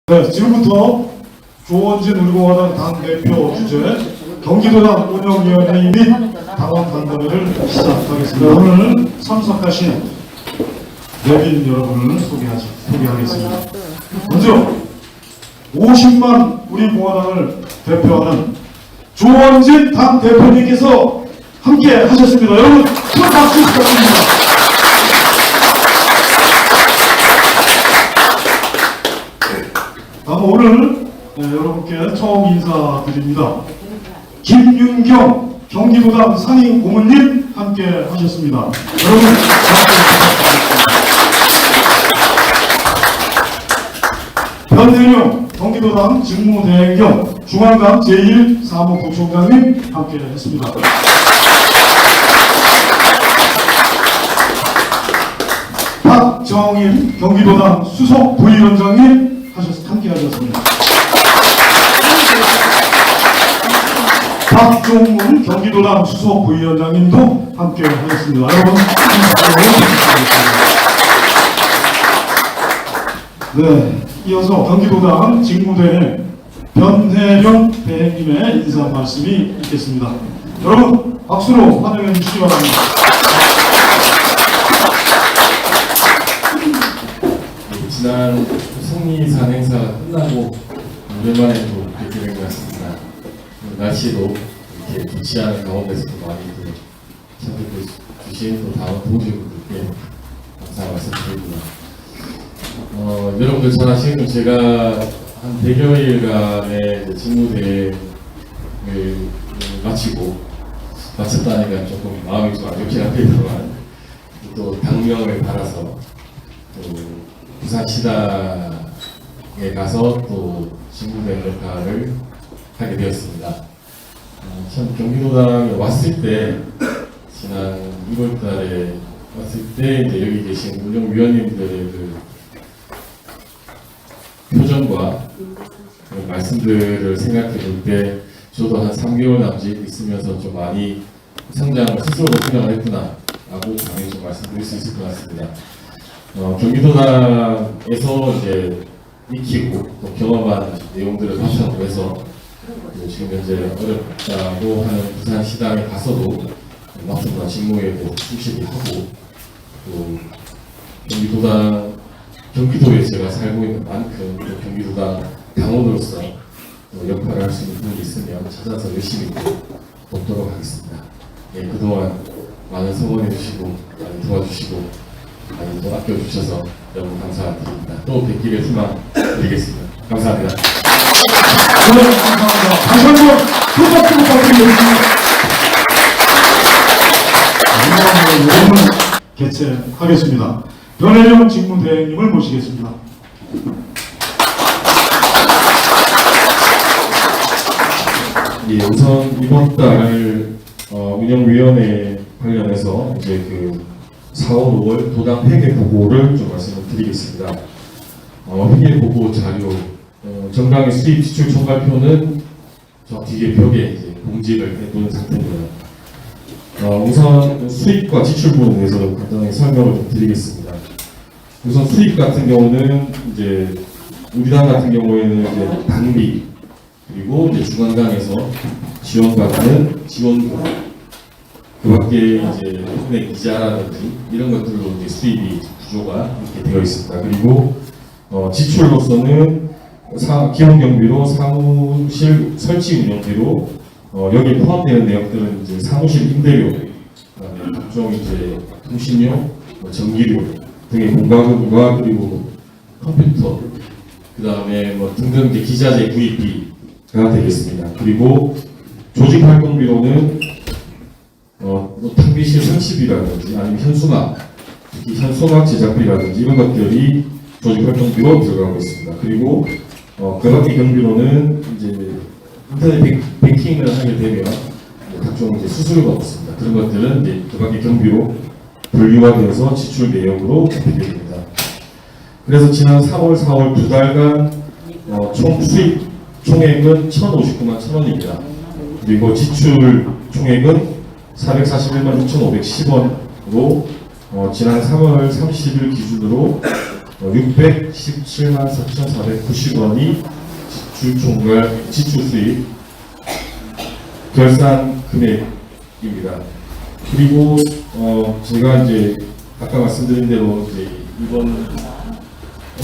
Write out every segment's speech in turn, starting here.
네, 지금부터 조원진 우리공화당 당대표 주재 경기도당 운영위원회 및 당원 간담회를 시작하겠습니다. 오늘 참석하신 내빈 여러분을 소개하겠습니다. 먼저 50만 우리공화당을 대표하는 조원진 당대표님께서 함께 하셨습니다. 여러분 큰 박수 부탁드립니다. 오늘 여러분께 처음 인사드립니다. 김윤경 경기도당 상임 고문님 함께 하셨습니다. 여러분 변혜룡 경기도당 직무대행 중앙당 제1사무부총장님 함께 했습니다. 박정임 경기도당 수석 부위원장님 함께 하셨습니다. 박종문 경기도당 수석 부위원장님도 함께 하셨습니다. 여러분 네, 이어서 경기도당 직무대행 변혜령 대행님의 인사 말씀이 있겠습니다. 여러분 박수로 환영해 주시기 바랍니다. 지난 승리산 행사가 끝나고 오랜만에 또 뵙게 된 것 같습니다. 날씨도 이렇게 좋지 않은 가운데서도 많이 참석해 주신 또 다음 동지분들께 감사 말씀드립니다. 여러분들 잘 아시는 제가 한 100여일간의 직무대행을 마쳤다니까 조금 마음이 좀 안 좋긴 합니다만 또 당명을 받아서 또 부산시당에 가서 또 직무대행 역할을 하게 되었습니다. 참 경기도당에 왔을 때 지난 1월달에 왔을 때 이제 여기 계신 운영위원님들의 그 표정과 말씀들을 생각해 볼 때 저도 한 3개월 남짓 있으면서 좀 많이 성장을 스스로도 생각을 했구나 라고 당연히 좀 말씀드릴 수 있을 것 같습니다. 경기도당에서 이제 익히고 또 경험한 내용들을 바탕으로 해서 지금 현재 어렵다고 하는 부산시당에 가서도 막중한 직무에 대해서 충실히 하고 또 경기도에 제가 살고 있는 만큼 또 경기도당 당원으로서 역할을 할 수 있는 부분이 있으면 찾아서 열심히 돕도록 하겠습니다. 예, 그동안 많은 성원해 주시고 많이 도와주시고 많이 또 아껴주셔서 너무 감사드립니다. 또 뵙기를 희망 드리겠습니다. 감사합니다. 감사합니다. 다시 한번 큰 박수 부탁드리겠습니다. 오늘 개최하겠습니다. 변혜령 직무대행님을 모시겠습니다. 예, 우선 이번 달 운영위원회 관련해서 이제 그 4월, 5월 도당 회계 보고를 좀 말씀을 드리겠습니다. 회계 보고 자료, 정당의 수입 지출 총괄표는 저 뒤에 벽에 이제 공지를 해놓은 상태고요. 우선 수입과 지출 부분에 대해서 간단하게 설명을 좀 드리겠습니다. 우선 수입 같은 경우는 이제 우리 당 같은 경우에는 이제 당비 그리고 이제 중앙당에서 지원받는 지원금 그 밖에 이제 은행 이자라든지 이런 것들로 이제 수입이 구조가 이렇게 되어 있습니다. 그리고 지출로서는 기본 경비로 사무실 설치 운영비로 여기에 포함되는 내역들은 이제 사무실 임대료, 그다음에 각종 이제 통신료, 전기료 등의 공과금과 그리고 컴퓨터, 그다음에 등등 이제 기자재 구입비가 되겠습니다. 그리고 조직 활동비로는 탕비실 설치비라든지 아니면 현수막, 특히 현수막 제작비라든지 이런 것들이 조직 활동비로 들어가고 있습니다. 그리고 그 밖의 경비로는 이제 인터넷 뱅킹을 하게 되면 각종 이제 수수료가 없습니다. 그런 것들은 이제 그 밖의 경비로 분류가 되어서 지출 내역으로 잡히게 됩니다. 그래서 지난 3월, 4월 두 달간 총 수입 총액은 1,059만 1,000원입니다. 그리고 지출 총액은 441만 6,510원으로 지난 3월 30일 기준으로 617만 4,490원이 지출 수입 결산 금액입니다. 그리고 제가 이제 아까 말씀드린 대로 이제 이번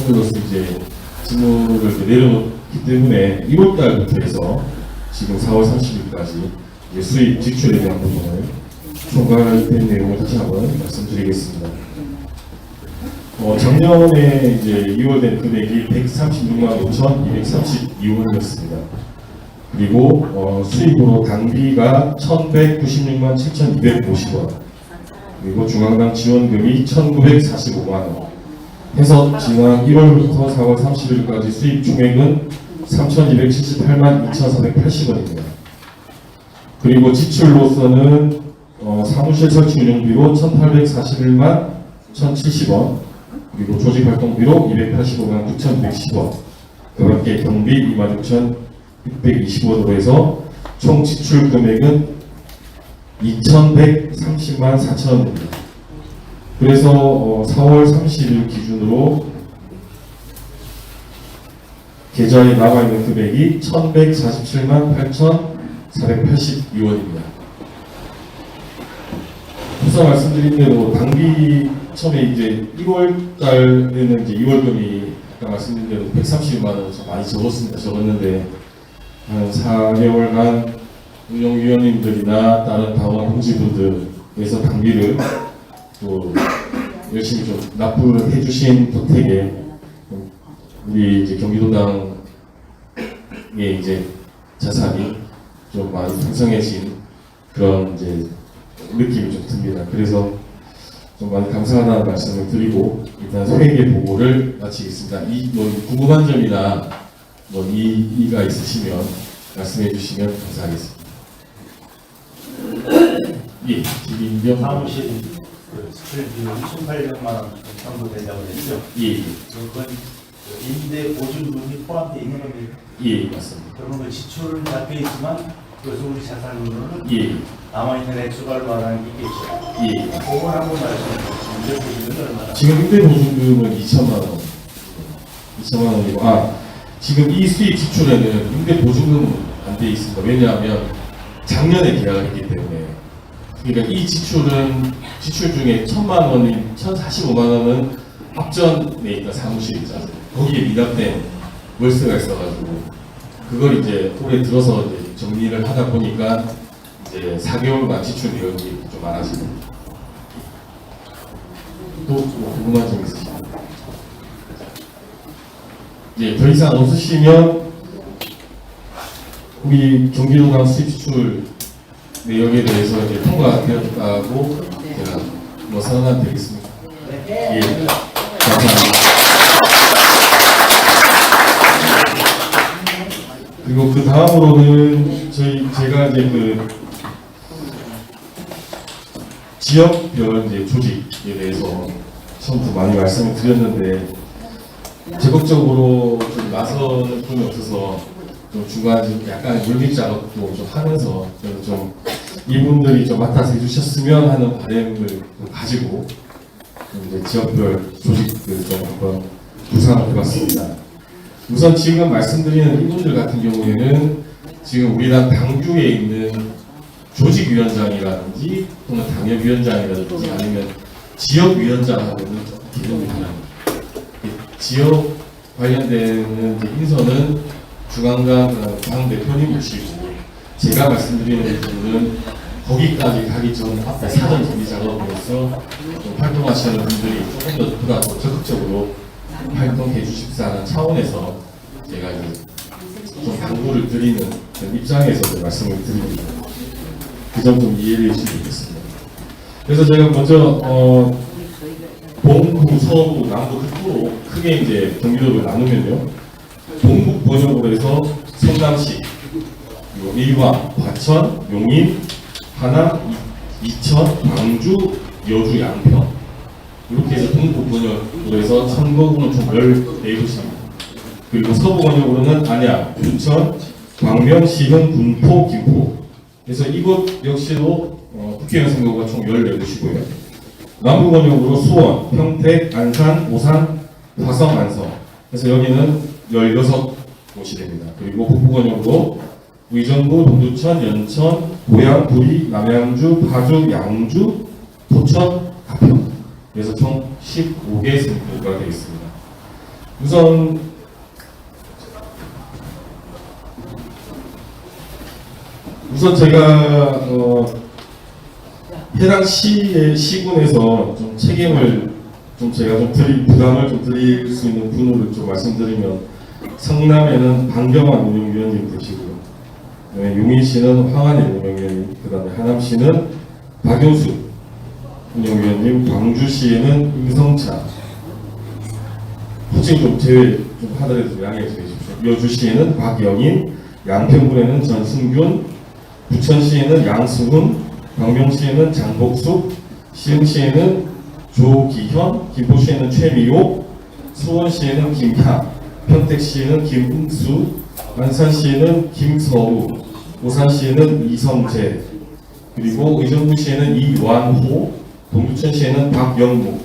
오늘로서 이제 직무를 이제 내려놓기 때문에 1월 달부터 해서 지금 4월 30일까지 수입 지출에 대한 부분을 총괄된 내용을 다시 한번 말씀드리겠습니다. 작년에 이제 2월 된 금액이 136만 5,232원이었습니다. 그리고 수입으로 당비가 1,196만 7,250원, 그리고 중앙당 지원금이 1,945만 원. 해서 지난 1월부터 4월 30일까지 수입 총액은 3,278만 2,480원입니다. 그리고 지출로서는 사무실 설치 운영비로 1,841만 1,070원, 그리고 조직활동비로 285만 9,210원, 그 밖에 경비 26,620원으로 해서 총 지출 금액은 2,130만 4천원입니다. 그래서 4월 30일 기준으로 계좌에 남아있는 금액이 1,147만 8,482원입니다. 앞서 말씀드린 대로 당비 처음에 이제 2월 달에는 이제 2월금이 아까 말씀드린 대로 130만 원 많이 적었는데 한 4개월간 운영위원님들이나 다른 당원 동지분들에서 당비를 또 열심히 좀 납부해 주신 덕택에 우리 이제 경기도당의 이제 자산이 좀 많이 풍성해진 그런 이제 느낌이 좀 듭니다. 그래서 좀 많이 감사하다는 말씀을 드리고 일단 회계 보고를 마치겠습니다. 뭐 궁금한 점이나 뭐 이의가 있으시면 말씀해 주시면 감사하겠습니다. 예, 김인병 사무실 그 수출 비용 1,800만 원 정도 된다고 했죠. 예, 그건 임대 보증금이 포함되어 있는 겁니다. 예, 맞습니다. 그러면 그 지출은 잡혀 있지만 그것은 우리 자산으로는 예, 남아있는 액수가 말하는 게 있겠죠. 예. 그걸 한번 말씀해 주시면 임대 보증금이 얼마나? 지금 임대 보증금은 2천만 원, 2천만 원이고 지금 이 수입 지출에는 임대 보증금은 안 돼 있습니다. 왜냐하면 작년에 계약을 했기 때문에. 그러니까 이 지출은 지출 중에 1,000만 원인 1,045만 원은 앞전에 있던 사무실이잖아요. 거기에 미납된 월세가 있어가지고 그걸 이제 올해 들어서 이제 정리를 하다 보니까 이제 4개월간 지출 내역이 좀 많아지고 또뭐 궁금한 점 있으신가요? 예, 더 이상 없으시면 우리 경기도당 수입 지출 내역에 대해서 이제 통과되었다고 제가 뭐 선언하면 되겠습니다. 예, 감사합니다. 그리고 그 다음으로는 제가 이제 그 지역별 이제 조직에 대해서 처음부터 많이 말씀을 드렸는데 적극적으로 좀 나서는 분이 없어서 좀 중간에 좀 약간 물밑 작업도 좀 하면서 저는 좀 이분들이 좀 맡아서 해주셨으면 하는 바람을 좀 가지고 좀 이제 지역별 조직들 좀 한번 구상을 해봤습니다. 우선 지금 말씀드리는 이분들 같은 경우에는 지금 우리 당 당규에 있는 조직위원장이라든지 또는 당협위원장이라든지 아니면 지역위원장하고는 좀 개념이 다릅니다. 지역 관련되는 이제 인선은 중앙당 당 대표님 모시고 제가 말씀드리는 부분은 거기까지 가기 전 앞에 사전 준비 작업으로서 좀 활동하시는 분들이 조금 더 보다 더 적극적으로 활동해 주십사는 차원에서 제가 이제 좀 당부를 드리는 그런 입장에서 말씀을 드립니다. 그 점 좀 이해해 주시면 좋겠습니다. 그래서 제가 먼저 동부, 서부, 남부, 북부로 크게 이제 경기도를 나누면요. 동북 번역으로 해서 성남시, 그리고 일왕, 과천, 용인, 하남, 이천, 광주, 여주, 양평 이렇게 해서 동북 번역으로 해서 선거구는 총 14곳입니다. 그리고 서부 번역으로는 안양, 부천, 광명, 시흥, 군포, 김포 그래서 이곳 역시도 국회의원 선거구가 총 14곳이고요. 남부 번역으로 수원, 평택, 안산, 오산, 화성, 안성. 그래서 여기는 16곳이 됩니다. 그리고 북부권역으로 의정부, 동두천, 연천, 고양, 구리, 남양주, 파주, 양주, 포천, 가평. 그래서 총 15개 선교가 되겠습니다. 우선 제가 해당 시의 시군에서 좀 책임을 제가 부담을 좀 드릴 수 있는 분으로 좀 말씀드리면, 성남에는 방경환 운영위원님 되시고요. 용인시는 황한일 운영위원님, 그다음에 하남시는 박용수 운영위원님, 광주시에는 임성찬, 호칭 좀 제외 좀 하더라도 양해해 주십시오. 여주시에는 박영인, 양평군에는 전승균, 부천시에는 양수훈, 광명시에는 장복숙, 시흥시에는 조기현, 김포시에는 최미호, 수원시에는 김향, 평택시에는 김응수, 안산시에는 김서우, 오산시에는 이성재, 그리고 의정부시에는 이완호, 동두천시에는 박영목,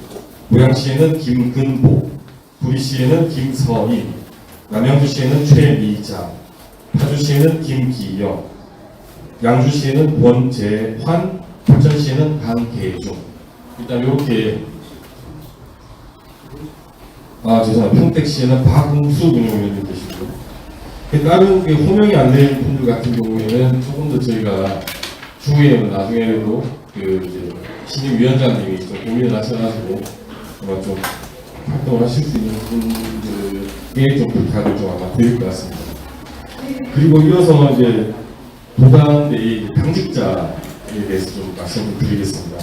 고양시에는 김근보, 구리시에는 김서인, 남양주시에는 최미자, 파주시에는 김기영, 양주시에는 원재환, 부천시에는 강계중. 일단 이렇게, 죄송합니다. 평택시에는 박웅수 운영위원님 계시고, 다른 호명이 안 된 분들 같은 경우에는 조금 더 저희가 추후에는 나중에도 이제 신임위원장님이 좀 고민을 하셔가지고 아마 좀 활동을 하실 수 있는 분들에게 좀 부탁을 좀 아마 드릴 것 같습니다. 그리고 이어서 이제 도당 내 당직자에 대해서 좀 말씀을 드리겠습니다.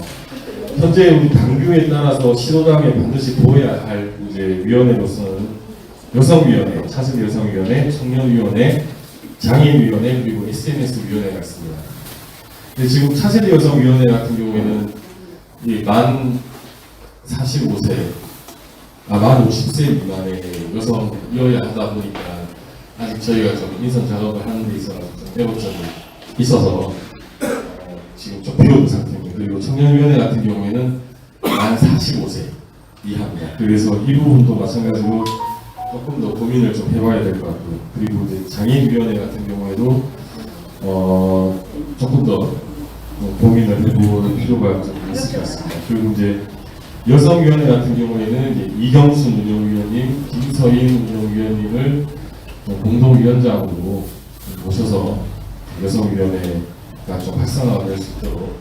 현재 우리 당규에 따라서 시도당에 반드시 보여야 할 이제 위원회로서는 여성위원회, 차세대 여성위원회, 청년위원회, 장애인위원회, 그리고 SNS위원회가 있습니다. 근데 지금 차세대 여성위원회 같은 경우에는 만 45세, 만 50세 미만의 여성이어야 하다 보니까 아직 저희가 좀 인선 작업을 하는 데 있어서 좀 애로점이 있어서 지금 좀 비워둔 상태입니다. 그리고 청년위원회 같은 경우에는 만 45세 이하입니다. 그래서 이 부분도 마찬가지로 조금 더 고민을 좀 해봐야 될 것 같고요. 그리고 이제 장애인위원회 같은 경우에도 조금 더 고민을 해볼 필요가 좀 있을 것 같습니다. 그리고 이제 여성위원회 같은 경우에는 이제 이경순 운영위원님, 김서인 운영위원님을 공동위원장으로 모셔서 여성위원회가 좀 활성화가 될 수 있도록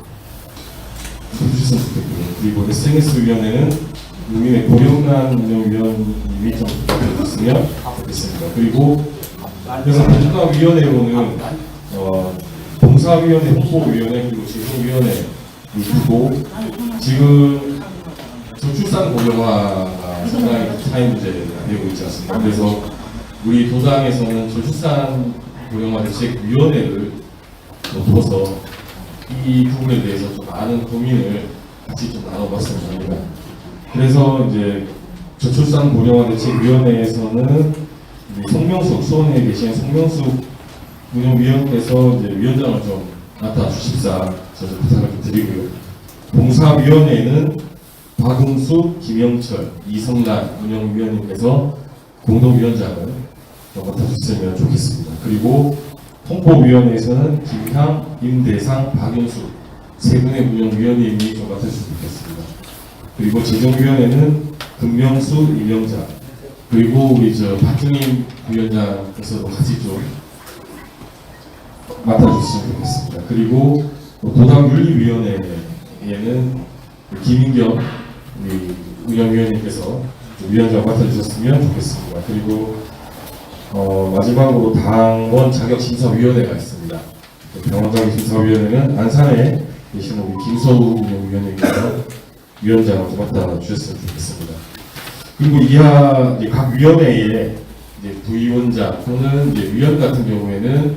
해주셨으면 좋겠고요. 그리고 SNS위원회는 국민의 고령난 운영위원님이 좀 부탁드렸으면 좋겠습니다. 그리고 여성복지위원회로는 봉사위원회, 홍보위원회, 그리고 재정위원회를 두고 지금 저출산 고령화가 상당히 사회 문제가 되고 있지 않습니까? 그래서 우리 도당에서는 저출산 고령화 대책위원회를 둬서 이 부분에 대해서 좀 많은 고민을 같이 좀 나눠봤으면 합니다. 그래서 이제 저출산 고령화 대책위원회에서는 송명숙, 수원에 계신 송명숙 운영위원회에서 이제 위원장을 좀 맡아주십사 저도 부탁을 좀 드리고요. 봉사위원회는 박응수, 김영철, 이성란 운영위원님께서 공동위원장을 좀 맡아주시면 좋겠습니다. 그리고 홍보위원회에서는 김향, 임대상, 박윤수 세 분의 운영위원님이 좀 맡아주시면 좋겠습니다. 그리고 재정위원회는 금명수, 이명자, 그리고 우리 박준임 위원장께서도 같이 좀 맡아주시면 좋겠습니다. 그리고 도당윤리위원회에는 김인경 운영위원님께서 위원장 맡아주셨으면 좋겠습니다. 그리고 마지막으로 당원 자격심사위원회가 있습니다. 당원 자격심사위원회는 안산에 계시는 우리 김서우 운영위원님께서 위원장을 맡아주셨으면 좋겠습니다. 그리고 이하 각 위원회의 부위원장 또는 위원 같은 경우에는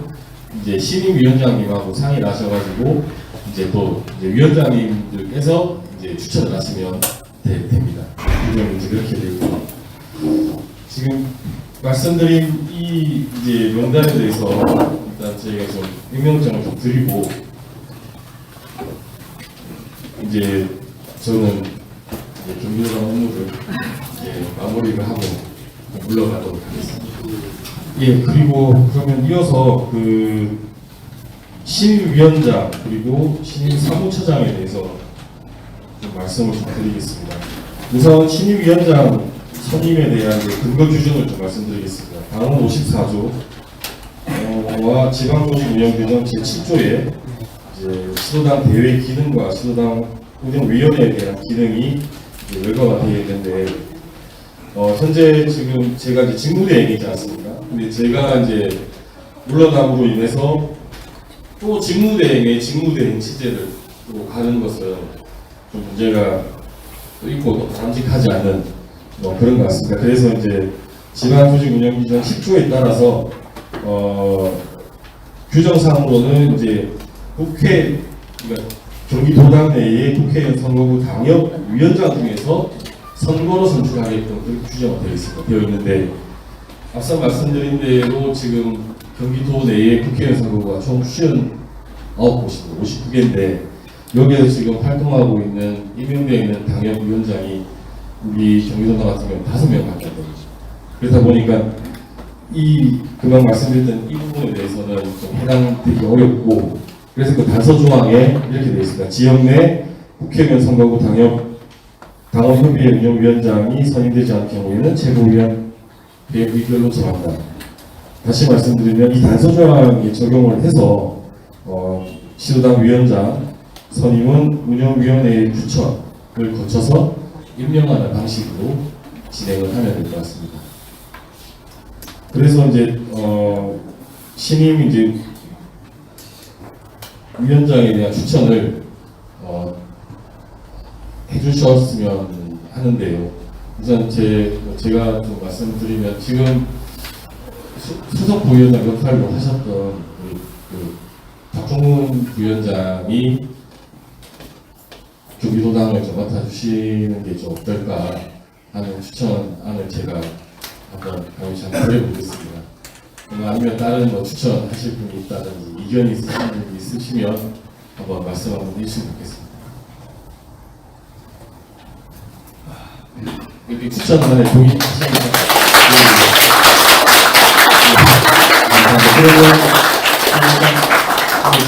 신임위원장님하고 상의를 하셔가지고 또 위원장님들께서 추천을 하시면 됩니다. 이점 그렇게 되고 지금 말씀드린 이 명단에 대해서 일단 저희가 좀 임명장을 좀 드리고 저는 경비관 업무를 마무리를 하고 물러가도록 하겠습니다. 예, 그리고 그러면 이어서 그 신임위원장 그리고 신임 사무처장에 대해서 좀 말씀을 좀 드리겠습니다. 우선 신임위원장 선임에 대한 근거 규정을 좀 말씀드리겠습니다. 당헌 54조 와 지방조직운영규정 제7조에 이제 시도당 대회 기능과 시도당 운영위원회에 대한 기능이 열거가 되어 있는데 현재 지금 제가 이제 직무대행이지 않습니까? 근데 제가 이제 물러남으로 인해서 또 직무대행의 직무대행 체제를 또 가는 것은 좀 문제가 또 있고 또 바람직하지 않은 그런 것 같습니다. 그래서 이제 지방조직운영규정 10조에 따라서 규정상으로는 이제 국회 그러니까 경기도당 내의 국회의원 선거구 당협위원장 중에서 선거로 선출하게끔 그렇게 규정이 되어 있는데 앞서 말씀드린 대로 지금 경기도 내의 국회의원 선거구가 총 59곳입니다. 59개인데 여기에서 지금 활동하고 있는 임명되어 있는 당협위원장이 우리 경기도당 같은 경우는 5명밖에 안 됩니다. 그렇다 보니까 그만 말씀드렸던 이 부분에 대해서는 좀 해당되기 어렵고 그래서 그 단서 조항에 이렇게 되어 있습니다. 지역 내 국회의원 선거구 당원협의회 운영위원장이 선임되지 않을 경우에는 최고위원 의결로 정한다. 다시 말씀드리면 이 단서 조항에 적용을 해서 시도당 위원장 선임은 운영위원회의 추천을 거쳐서 임명하는 방식으로 진행을 하면 될 것 같습니다. 그래서 이제 신임 이제 위원장에 대한 추천을 해주셨으면 하는데요. 우선 제가 좀 말씀드리면 지금 수석 부위원장 역할로 하셨던 그 박종훈 부위원장이 경기도당을 좀 맡아주시는 게 좀 어떨까 하는 추천안을 제가 한번 강의시 한번 드려보겠습니다. 아니면 다른 추천하실 분이 있다든지 의견이 있으신 분이 있으시면 한번 말씀 한번 해주시면 좋겠습니다. 이렇게 추천안에 동의하시니까 그러면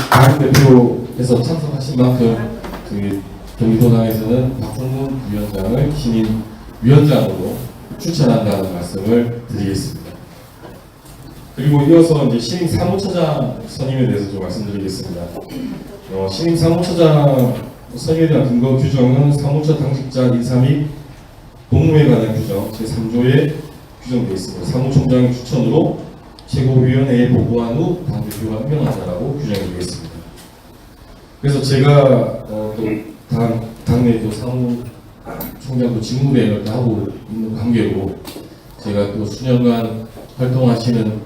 다른 대표에서 참석하신 만큼 그 경기도당에서는 박종훈 부위원장을 신임 위원장으로 추천한다는 말씀을 드리겠습니다. 그리고 이어서 이제 신임 사무처장 선임에 대해서 좀 말씀드리겠습니다. 신임 사무처장 선임에 대한 근거 규정은 사무처 당직자 인사 및 공무에 관한 규정 제3조에 규정되어 있습니다. 사무총장의 추천으로 최고위원회에 보고한 후 당대표가 임명한다라고 규정이 되어 있습니다. 그래서 제가 또 당내 또 사무총장도 직무대행을 하고 있는 관계로 제가 또 수년간 활동하시는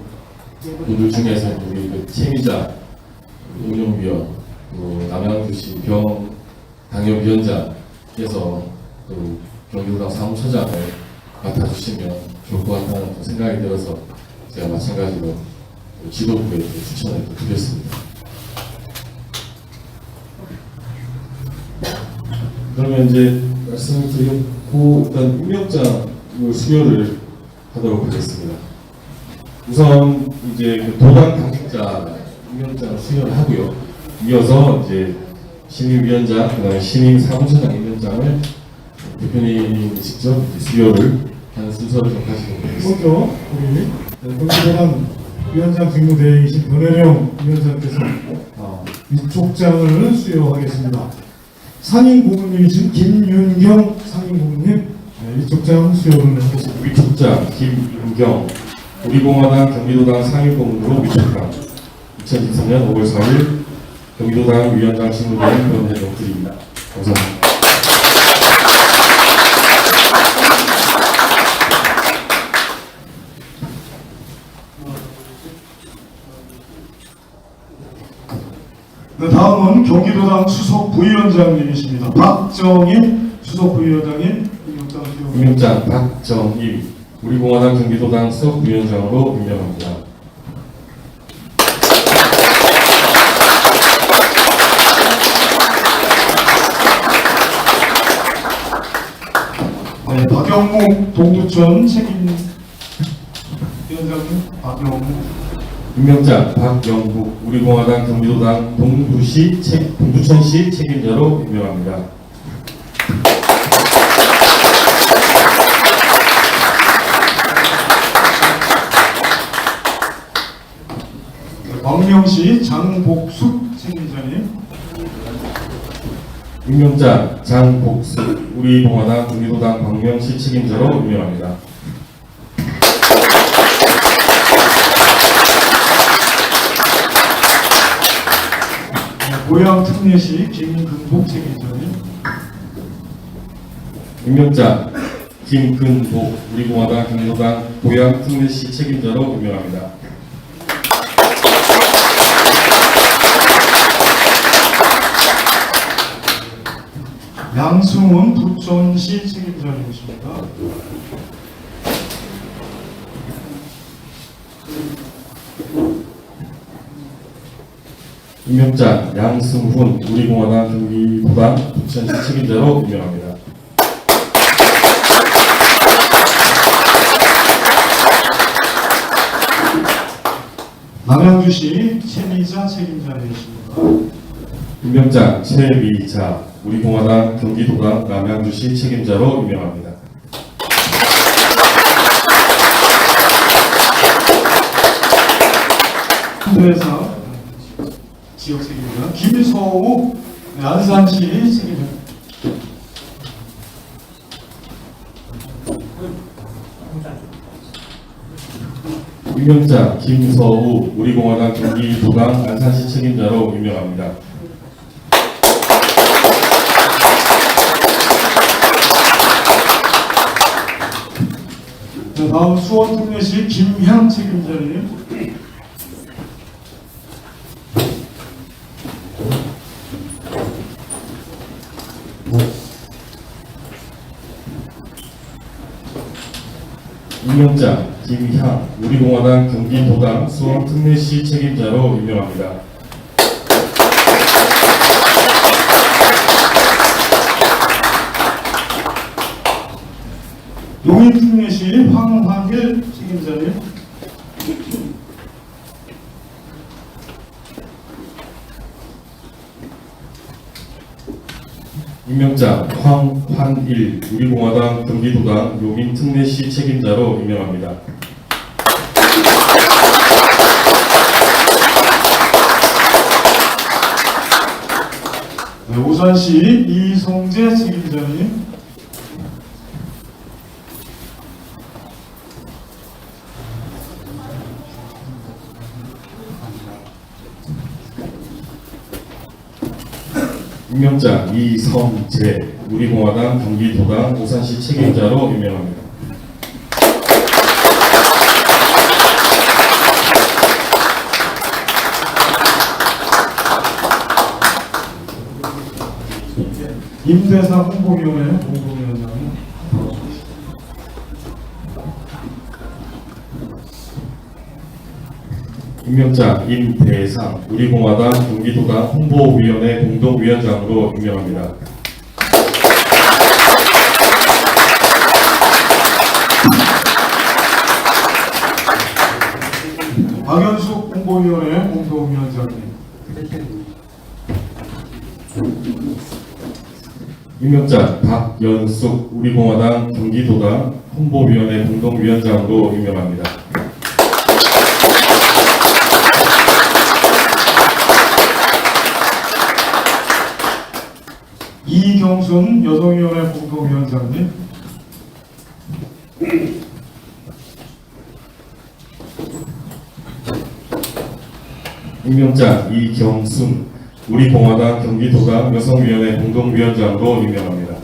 분들 중에서 우리 그 최미자 운영위원, 또 남양주시 병 당협위원장께서 또 경기도당 사무처장을 맡아주시면 좋을 것 같다는 생각이 들어서 제가 마찬가지로 지도부에 추천을 드렸습니다. 그러면 이제 말씀을 드렸고 일단 임명장 수여를 하도록 하겠습니다. 우선 이제 그 도당 당직자 임명장을 수여를 하고요. 이어서 이제 신임위원장, 그다음에 신임 사무처장 임명장을 대표님이 직접 수여를 하는 순서를 좀 가지고 있습니다. 먼저 우리 경기도당 위원장 직무대행이신 변혜령 위원장께서 위촉장을 수여하겠습니다. 상임고문님이신 김윤경 상임고문님 위촉장 수여를 하겠습니다. 위촉장 김윤경 우리공화당 경기도당 상임고문으로 위촉장 2023년 5월 4일 경기도당 위원장 직무대행 변혜령 드립니다. 감사합니다. 네, 다음은 경기도당 수석 부위원장님이십니다. 박정임 수석 부위원장님 임명장 수여. 임명장 박정임 우리공화당 경기도당 수석 부위원장으로 임명합니다. 네, 박영 박영묵 동두천 책임위원장님. 박영묵. 임명장 박영국 우리공화당 경기도당 동두천시 책임자로 임명합니다. 광명시 장복숙 책임자님. 임명장 장복수 우리공화당 경기도당 광명시 책임자로 임명합니다. 고양 특례시 김근복 책임자님. 임명장 김근복 우리공화당 경기도당 고양 특례시 책임자로 임명합니다. 양승훈 부천시 책임자님이십니다. 임명장 양승훈 우리공화당 경기도당 부천시 책임자로 임명합니다. 남양주시 최미자 책임자님이십니다. 임명장 최미자 우리공화당 경기도당 남양주시 책임자로 임명합니다. 회사 지역 책임자 김서우 안산시 책임자. 임명장 김서우 우리공화당 경기도당 안산시 책임자로 임명합니다. 다음 수원특례시 김향 책임자님. 임명장 김향 우리공화당 경기도당 수원특례시 책임자로 임명합니다. 용인특례시 황화길 책임자님. 임명장 황환일 우리공화당 경기도당 용인특례시 책임자로 임명합니다. 네, 오산시 이성재 책임자님. 임명장 이성재 우리공화당 경기도당 오산시 책임자로 임명합니다. 임대사 홍보위원회 공동위원장님. 임명장 임대상 우리공화당 경기도당 홍보위원회 공동위원장으로 임명합니다. 박연숙 홍보위원회 공동위원장님. 임명장 박연숙 우리공화당 경기도당 홍보위원회 공동위원장으로 임명합니다. 이경순 여성위원회 공동위원장님. 임명장 이경순 우리공화당 경기도당 여성위원회 공동위원장으로 임명합니다.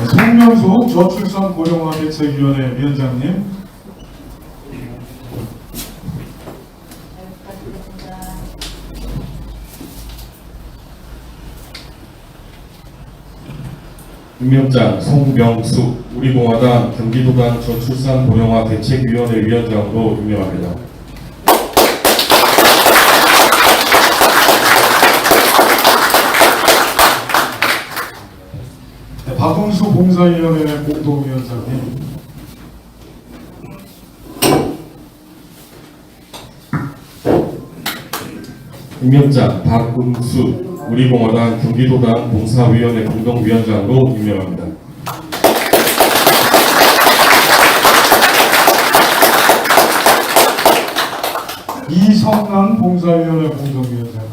송명숙 저출산 고령화 대책위원회 위원장님. 임명장 송명숙 우리공화당 경기도당 저출산 고령화 대책위원회 위원장으로 임명합니다. 박홍수 봉사위원회 공동위원장님, 임명장 박응수 우리공화당 경기도당 봉사위원회 공동위원장으로 임명합니다. 이성남 봉사위원회 공동위원장님,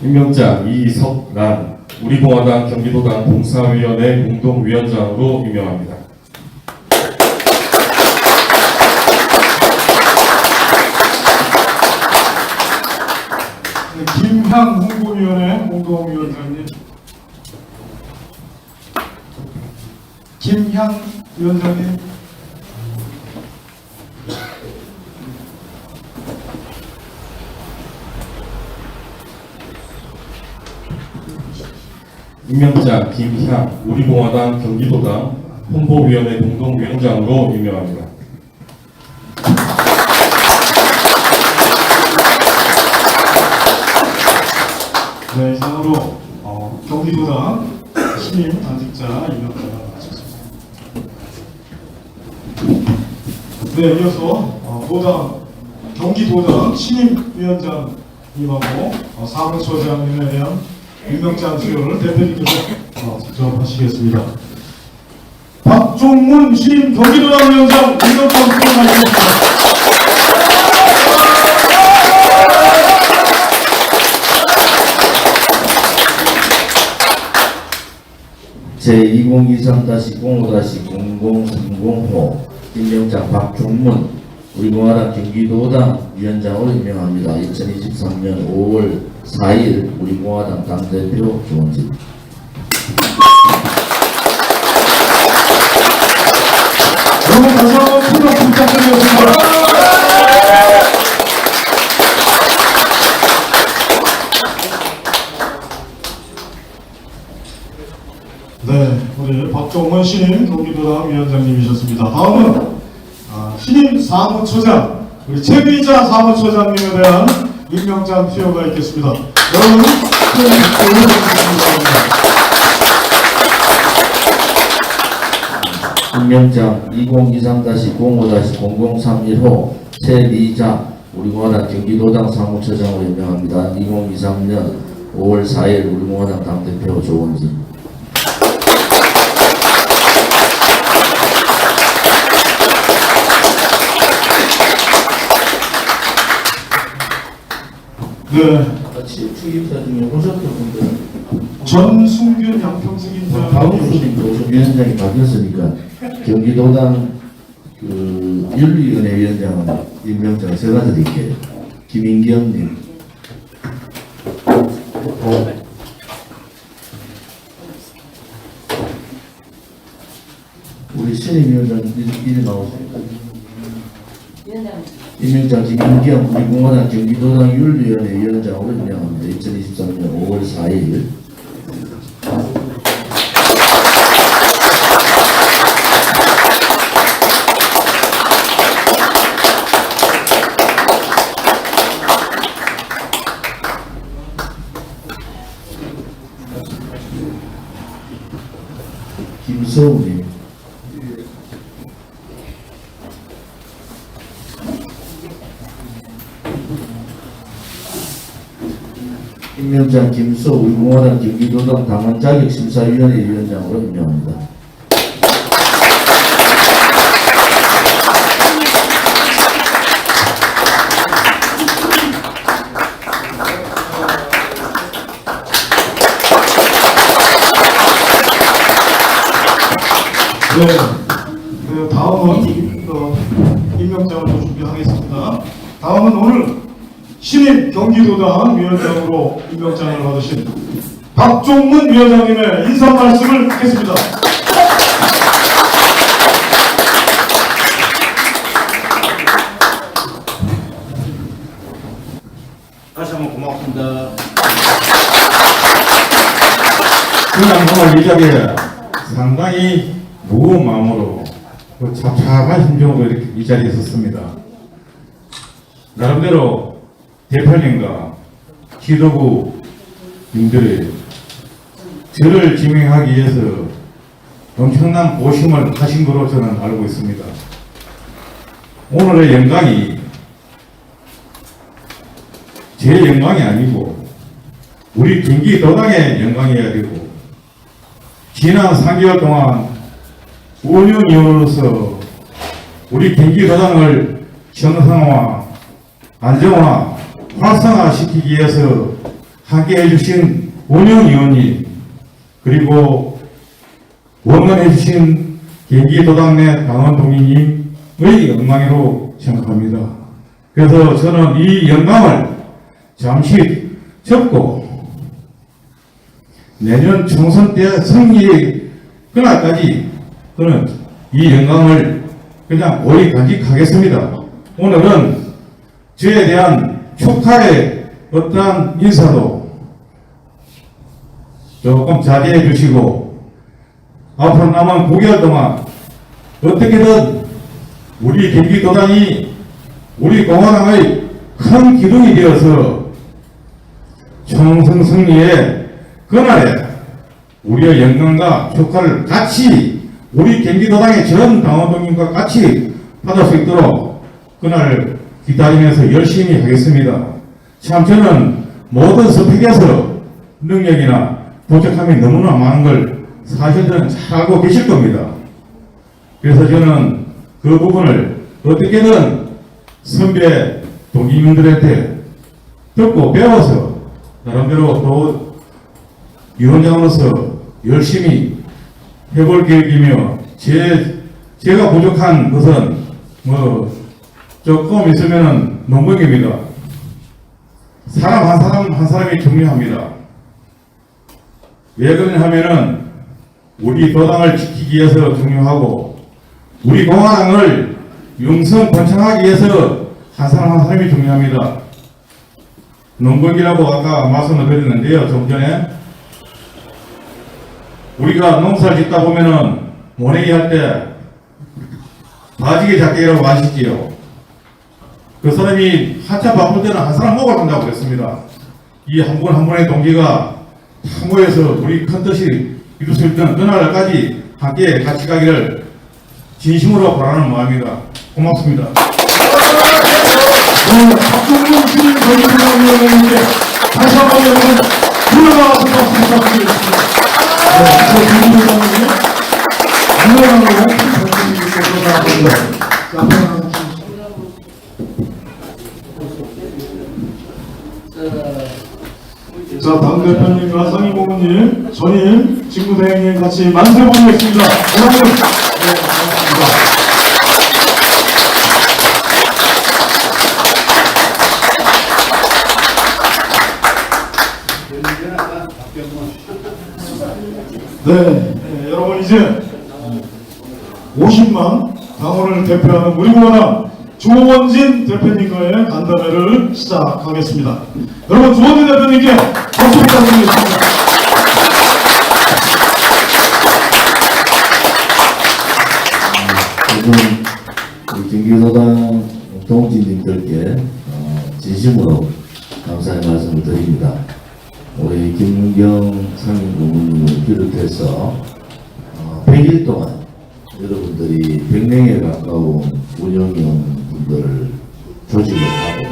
임명장 이석란 우리공화당 경기도당 봉사위원회 공동위원장으로 임명합니다. 김향 홍보위원회 공동위원장님, 김향 위원장님, 임명장 김향 우리공화당 경기도당 홍보위원회 공동위원장으로 임명합니다. 네, 이상으로 경기도당 신임 당직자 임명장을 마쳤습니다. 네, 이어서 경기도당 신임위원장님하고 사무처장님에 대한 임명장 수여를 대표님께서 직접 하시겠습니다. 박종문 신임 경기도당 위원장 임명장 수여하시겠습니다. 제2023-05-0030호 임명장 박종문 우리공화당 경기도당 위원장으로 임명합니다. 2023년 5월 4일 우리공화당 당대표 조원진. 여러분 다시 한번 큰 박수 부탁드리겠습니다. 네, 우리 박종원 신임 경기도당 위원장님이셨습니다. 다음은 신임 사무처장, 우리 최미자 사무처장님에 대한 임명장 수여가 있겠습니다. 여러분, 큰 박수를 부탁드립니다. 임명장 2023-05-0031호 최미자 우리공화당 경기도당 사무처장으로 임명합니다. 2023년 5월 4일 우리공화당 당대표 조원진. 네, 같이 투입사 중에 오셨던 분들 전승균 양평승 다음 인사님. 순위도 위원장이 바뀌었으니까 경기도당 윤리위원회 위원장은 임명장 제가 드릴게요. 김인경님, 우리 신임위원장 이름 나오십니까? 임명장 김인경 우리공화당 경기도당 윤리위원회 위원장으로 임명합니다. 2023년 5월 4일. 김서우님, 임명장 김서우 우리공화당 경기도당 당원자격심사위원회 위원장으로 임명합니다. 네, 다음은 임명장을 또 준비하겠습니다. 다음은 오늘 신임 경기도당 위원장으로 임명장을 받으신 박종문 위원장님의 인사 말씀을 듣겠습니다. 다시 한번 고맙습니다. 그냥 정말 이 자리에 상당히 무거운 마음으로 잡잡한 심정으로 이렇게 이 자리에 섰습니다. 나름대로 대표님과 지도부님들이 저를 지명하기 위해서 엄청난 고심을 하신 것으로 저는 알고 있습니다. 오늘의 영광이 제 영광이 아니고 우리 경기도당의 영광이어야 되고, 지난 3개월 동안 운영위원으로서 우리 경기도당을 정상화, 안정화, 활성화시키기 위해서 함께 해주신 운영위원님, 그리고 원원해주신 경기도당 내 당원 동의님의 영광으로 생각합니다. 그래서 저는 이 영광을 잠시 접고 내년 총선 때 승리의 그날까지 저는 이 영광을 그냥 오래 간직하겠습니다. 오늘은 저에 대한 축하의 어떠한 인사도 조금 자제해 주시고, 앞으로 남은 9개월 동안 어떻게든 우리 경기도당이 우리 공화당의 큰 기둥이 되어서 총선 승리의 그날에 우리의 영광과 축하를 같이 우리 경기도당의 전 당원동님과 같이 받을 수 있도록 그날 기다리면서 열심히 하겠습니다. 참 저는 모든 스펙에서 능력이나 부족함이 너무나 많은 걸 사실은 잘 알고 계실 겁니다. 그래서 저는 그 부분을 어떻게든 선배 동기님들한테 듣고 배워서 나름대로 또 위원장으로서 열심히 해볼 계획이며, 제가 부족한 것은 뭐 조금 있으면은 농경입니다. 사람 한 사람이 중요합니다. 왜 그러냐 하면은 우리 도당을 지키기 위해서 중요하고, 우리 공화당을 용성 번창하기 위해서 한 사람이 중요합니다. 농경이라고 아까 말씀을 드렸는데요. 좀 전에 우리가 농사를 짓다 보면은 모내기 할 때 바지게 작게라고 아시지요? 그 사람이 한참 바쁠 때는 한 사람 목을 한다고 그랬습니다. 이 한 분 한 분의 동기가 다 모여서 우리 큰 뜻이 이룰 수 있는 그날까지 함께 같이 가기를 진심으로 바라는 마음입니다. 고맙습니다. 박종훈 시민 권익위원회의원님께 다시 한번 여러분 불러나와서 박수 부탁드리겠습니다. 경기도당의 안내방으로 박종훈님께서 나왔습니다. 자, 당대표님과 상임고문님, 전임 직무대행님 같이 만세 보내겠습니다. 여러분, 네, 고맙습니다. 네, 여러분 이제 50만 당원을 대표하는 우리 공화당 조원진 대표님과의 간담회를 시작하겠습니다. 여러분 조원진 대표님께 박수 부탁드리겠습니다. 오늘 우리 경기도당 동지님들께 진심으로 감사의 말씀을 드립니다. 우리 김윤경 상임고문님을 비롯해서 100일 동안 여러분들이 100명에 가까운 운영위원분들을 조직을 하고,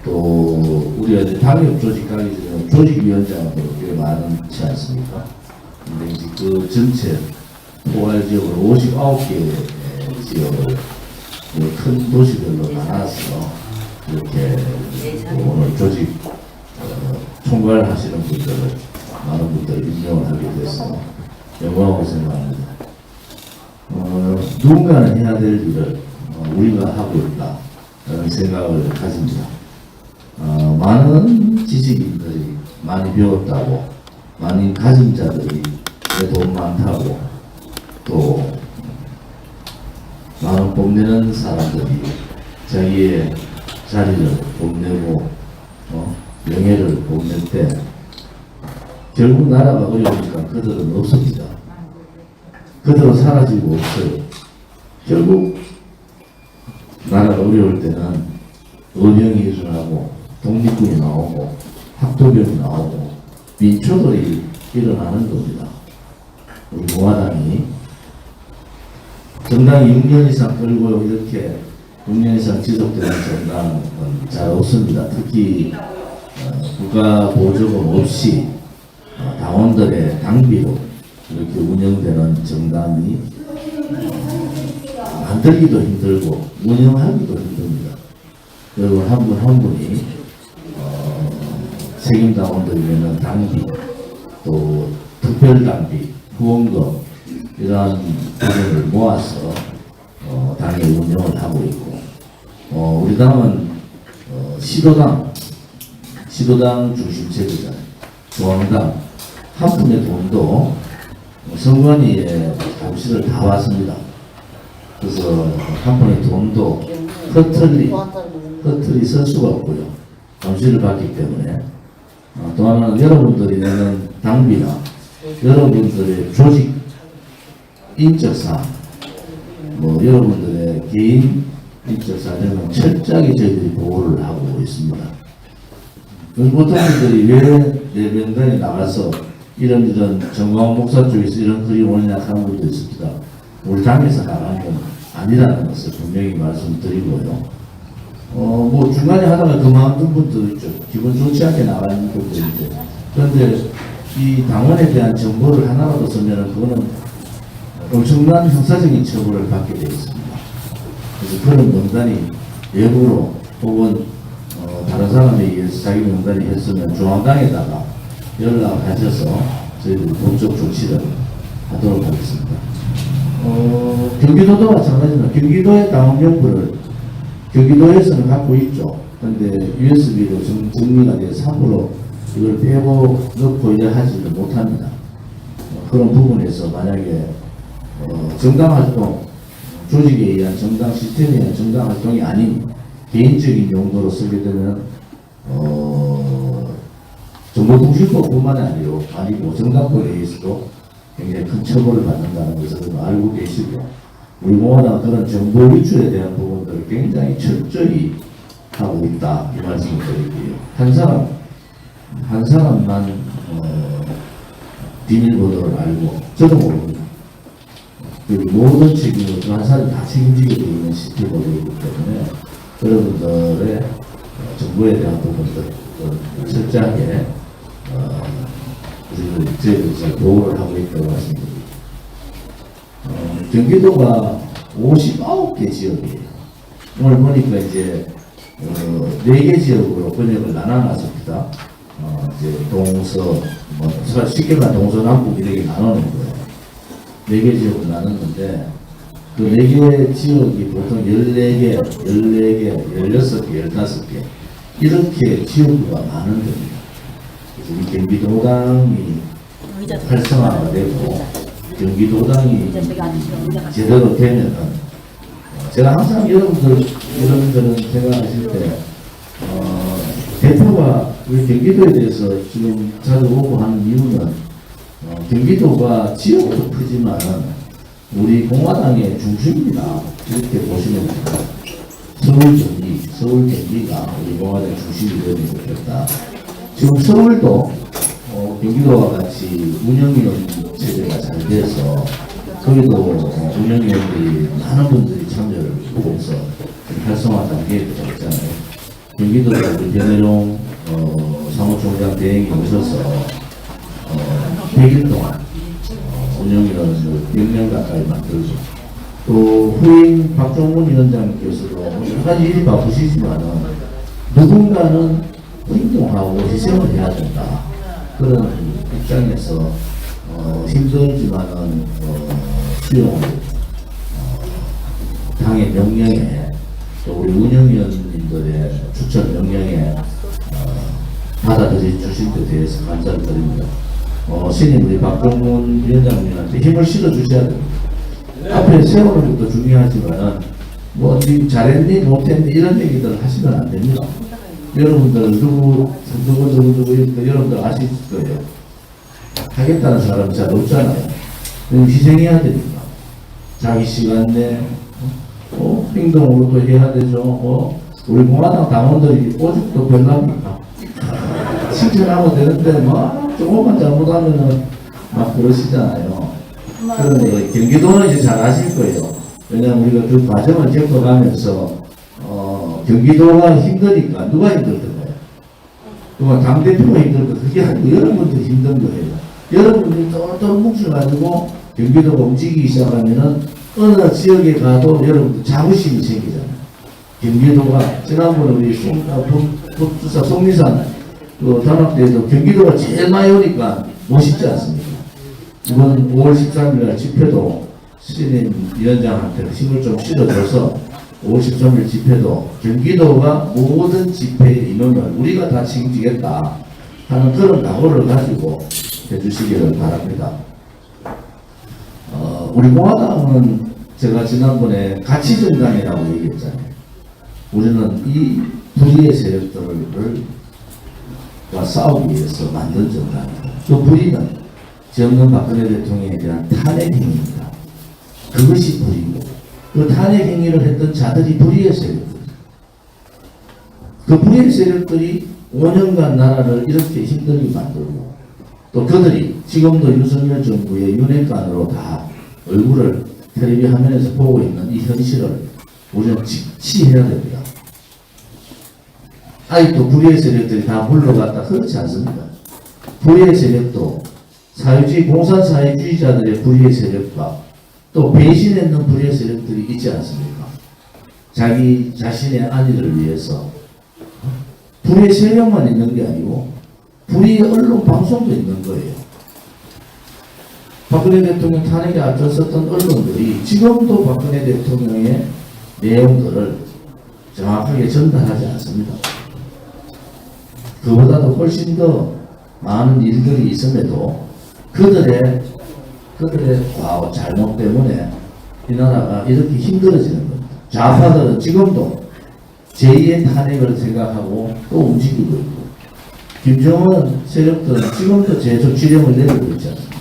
또 우리가 당협 조직 가기 전에 조직위원장도 꽤 많지 않습니까? 근데 이제 그 전체 포괄 지역으로 59개 지역을 큰 도시별로 나눠서 이렇게 오늘 조직 총괄하시는 분들을 많은 분들을 임명을 하게 돼서 영광으로 생각합니다. 누군가는 해야 될 일을 우리가 하고 있다라는 생각을 가집니다. 많은 지식인들이 많이 배웠다고, 많은 가진자들이 돈 많다고, 또 많은 뽐내는 사람들이 자기의 자리를 뽐내고 명예를 뽐낼 때 결국 나라가 어려우니까 그들은 없습니다. 그들은 사라지고 없어요. 결국 나라가 어려울 때는 의병이 일어나고 독립군이 나오고 학도병이 나오고 민초들이 일어나는 겁니다. 우리 공화당이 정당이 6년 이상 끌고 이렇게 6년 이상 지속되는 정당은 잘 없습니다. 특히 국가 보조금 없이 당원들의 당비로 이렇게 운영되는 정당이 만들기도 힘들고 운영하기도 힘듭니다. 그리고 한 분 한 분이 책임당원들이면 당비, 또 특별당비, 후원금 이러한 부분을 모아서 당의 운영을 하고 있고 우리 당은 시도당 중심 체제잖아요. 중앙당 한 푼의 돈도 선관위에 감시를 다 왔습니다. 그래서 한 푼의 돈도 허틀리 쓸 수가 없고요. 감시를 받기 때문에 또 하나는 여러분들이 내는 당비나 여러분들의 조직 인적 사항, 여러분들의 개인 인적 사항은 철저하게 저희들이 보호를 하고 있습니다. 보통 분들이 왜 내 명단에 나가서 이런 정광훈 목사 쪽에서 이런 글이 오느냐 하는 분도 있습니다. 우리 당에서 나간 건 아니라는 것을 분명히 말씀드리고요. 중간에 하다가 그만둔 분도 있죠. 기분 좋지 않게 나가는 분도 있죠. 그런데 이 당원에 대한 정보를 하나라도 쓰면 그거는 엄청난 형사적인 처벌을 받게 되어 있습니다. 그래서 그런 명단이 외부로 혹은 다른 사람에 의해서 자기 명단이 했으면 중앙당에다가 연락하셔서 저희들이 법적 조치를 하도록 하겠습니다. 경기도도 마찬가지입니다. 경기도의 당원명부를 경기도에서는 갖고 있죠. 그런데 USB로 정리가 돼서 함부로 이걸 빼고 넣고 이래 하지를 못합니다. 그런 부분에서 만약에 정당 활동, 조직에 의한 정당 시스템에 의한 정당 활동이 아닌 개인적인 용도로 쓰게 되면 정보통신법뿐만 아니고 정당법에 의해서도 굉장히 큰 처벌을 받는다는 것을 알고 계시고요. 우리 공화당 그런 정보 유출에 대한 부분들을 굉장히 철저히 하고 있다 이 말씀을 드리고요. 한 사람만 비밀번호를 알고 저도 모릅니다. 그리고 모든 책임을 그 한 사람이 다 책임지게 되어 있는 시스템이기 때문에 여러분들의 정보에 대한 부분들 철저하게 저희들이 보호를 하고 있다고 말씀드립니다. 경기도가 59개 지역이에요. 오늘 보니까 이제 4개 지역으로 번역을 나눠놨습니다. 이제 동서, 쉽게 말하면 동서남북 이렇게 나누는 거예요. 4개 지역으로 나눴는데 그 4개 지역이 보통 14개, 16개, 15개 이렇게 지역구가 많은 겁니다. 그래서 이 경기도당이 활성화가 되고 경기도당이 제대로 되면은 제가 항상 여러분들은 생각하실 때 대표가 우리 경기도에 대해서 지금 자주 오고 하는 이유는 경기도가 지역도 크지만은 우리 공화당의 중심이다 이렇게 보시면 됩니다. 서울 경기가 우리 공화당 중심이 되는 것이다. 지금 서울도 경기도와 같이 운영위원 체제가 잘 돼서 거기도 운영위원들이 많은 분들이 참여를 해서 활성화 단계에 들어있잖아요. 경기도도 우리 변혜룡 사무총장 대행이 오셔서 100일 동안 운영위원을 100명 가까이 만들고 또 후임 박종훈 위원장께서도 여러 가지 일이 바쁘시지만 누군가는 행동하고 희생을 해야 된다. 그런 입장에서 힘들지만은 수용을 당의 명령에 또 우리 운영위원님들의 추천 명령에 받아들여 주신 데 대해서 감사를 드립니다. 신임 우리 박종훈 위원장님한테 힘을 실어 주셔야 됩니다. 앞에 세우는 것도 중요하지만 니 잘했니 못했니 이런 얘기들 하시면 안 됩니다. 여러분들 누구 여러분들 아실 거예요. 하겠다는 사람 잘 없잖아요. 희생해야 됩니다. 자기 시간 내 행동으로 또 해야 되죠. 우리 공화당 당원들이 오죽도 별납니까? 실천하면 되는데 조금만 잘못하면은 막 그러시잖아요. 그런데 경기도는 이제 잘 아실 거예요. 왜냐하면 우리가 그 과정을 겪어가면서 경기도가 힘드니까 누가 힘들던가요? 그건 당대표가 힘들고 그게 아니고 여러분들이 힘든 거예요. 여러분들이 똘똘 뭉쳐가지고 경기도가 움직이기 시작하면은 어느 지역에 가도 여러분들 자부심이 생기잖아요. 경기도가 지난번에 우리 법주사 송리산 그 단합대회도 경기도가 제일 많이 오니까 멋있지 않습니까? 이번 5월 13일 집회도 신임 위원장한테 힘을 좀 실어줘서 5월 13일 집회도 경기도가 모든 집회의 인원을 우리가 다 책임지겠다 하는 그런 각오를 가지고 해주시기를 바랍니다. 우리 공화당은 제가 지난번에 가치정당이라고 얘기했잖아요. 우리는 이 불의의 세력들을 싸우기 위해서 만든 정당입니다. 그 불의는 정권 박근혜 대통령에 대한 탄핵 행위입니다. 그것이 불의고 그 탄핵 행위를 했던 자들이 불의의 세력들. 그 불의의 세력들이 5년간 나라를 이렇게 힘들게 만들고 또 그들이 지금도 윤석열 정부의 윤핵관으로 다 얼굴을 텔레비 화면에서 보고 있는 이 현실을 우리는 직시해야 됩니다. 아직도 불의의 세력들이 다 물러갔다 그렇지 않습니다. 불의의 세력도 사회주의 공산사회주의자들의 불의의 세력과 또 배신했는 불의의 세력들이 있지 않습니까? 자기 자신의 안위를 위해서 불의의 세력만 있는 게 아니고 불의의 언론 방송도 있는 거예요. 박근혜 대통령 탄핵에 앞장섰던 언론들이 지금도 박근혜 대통령의 내용들을 정확하게 전달하지 않습니다. 그보다도 훨씬 더 많은 일들이 있음에도 그들의 잘못 때문에 이 나라가 이렇게 힘들어지는 겁니다. 좌파들은 지금도 제2의 탄핵을 생각하고 또 움직이고 있고 김정은 세력들은 지금도 제조치령을 내리고 있지 않습니까?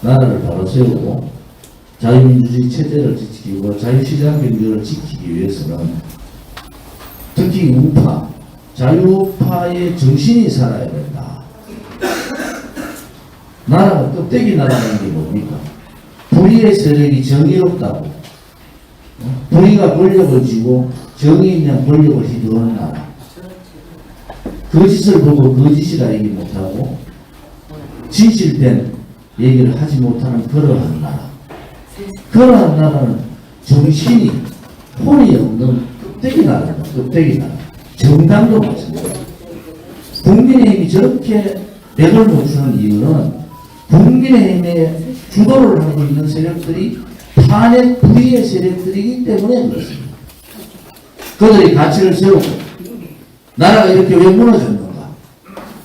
나라를 바로 세우고 자유민주주의 체제를 지키고 자유시장 경제를 지키기 위해서는 특히 우파, 자유파의 정신이 살아야 된다. 나라가 껍데기 나라는 게 뭡니까? 불의의 세력이 정의롭다고 불의가 권력을 쥐고 정의 있는 권력을 휘두르는 나라. 거짓을 보고 거짓이라 얘기 못하고 진실된 얘기를 하지 못하는 그러한 나라. 그러한 나라는 정신이 혼이 없는 껍데기 나라입니다. 껍데기 나라. 정당도 마찬가지입니다. 국민의힘이 저렇게 맥을 못 추는 이유는 국민의힘에 주도를 하고 있는 세력들이 탄핵 불의의 세력들이기 때문에 그렇습니다. 그들이 가치를 세우고 나라가 이렇게 왜 무너졌는가?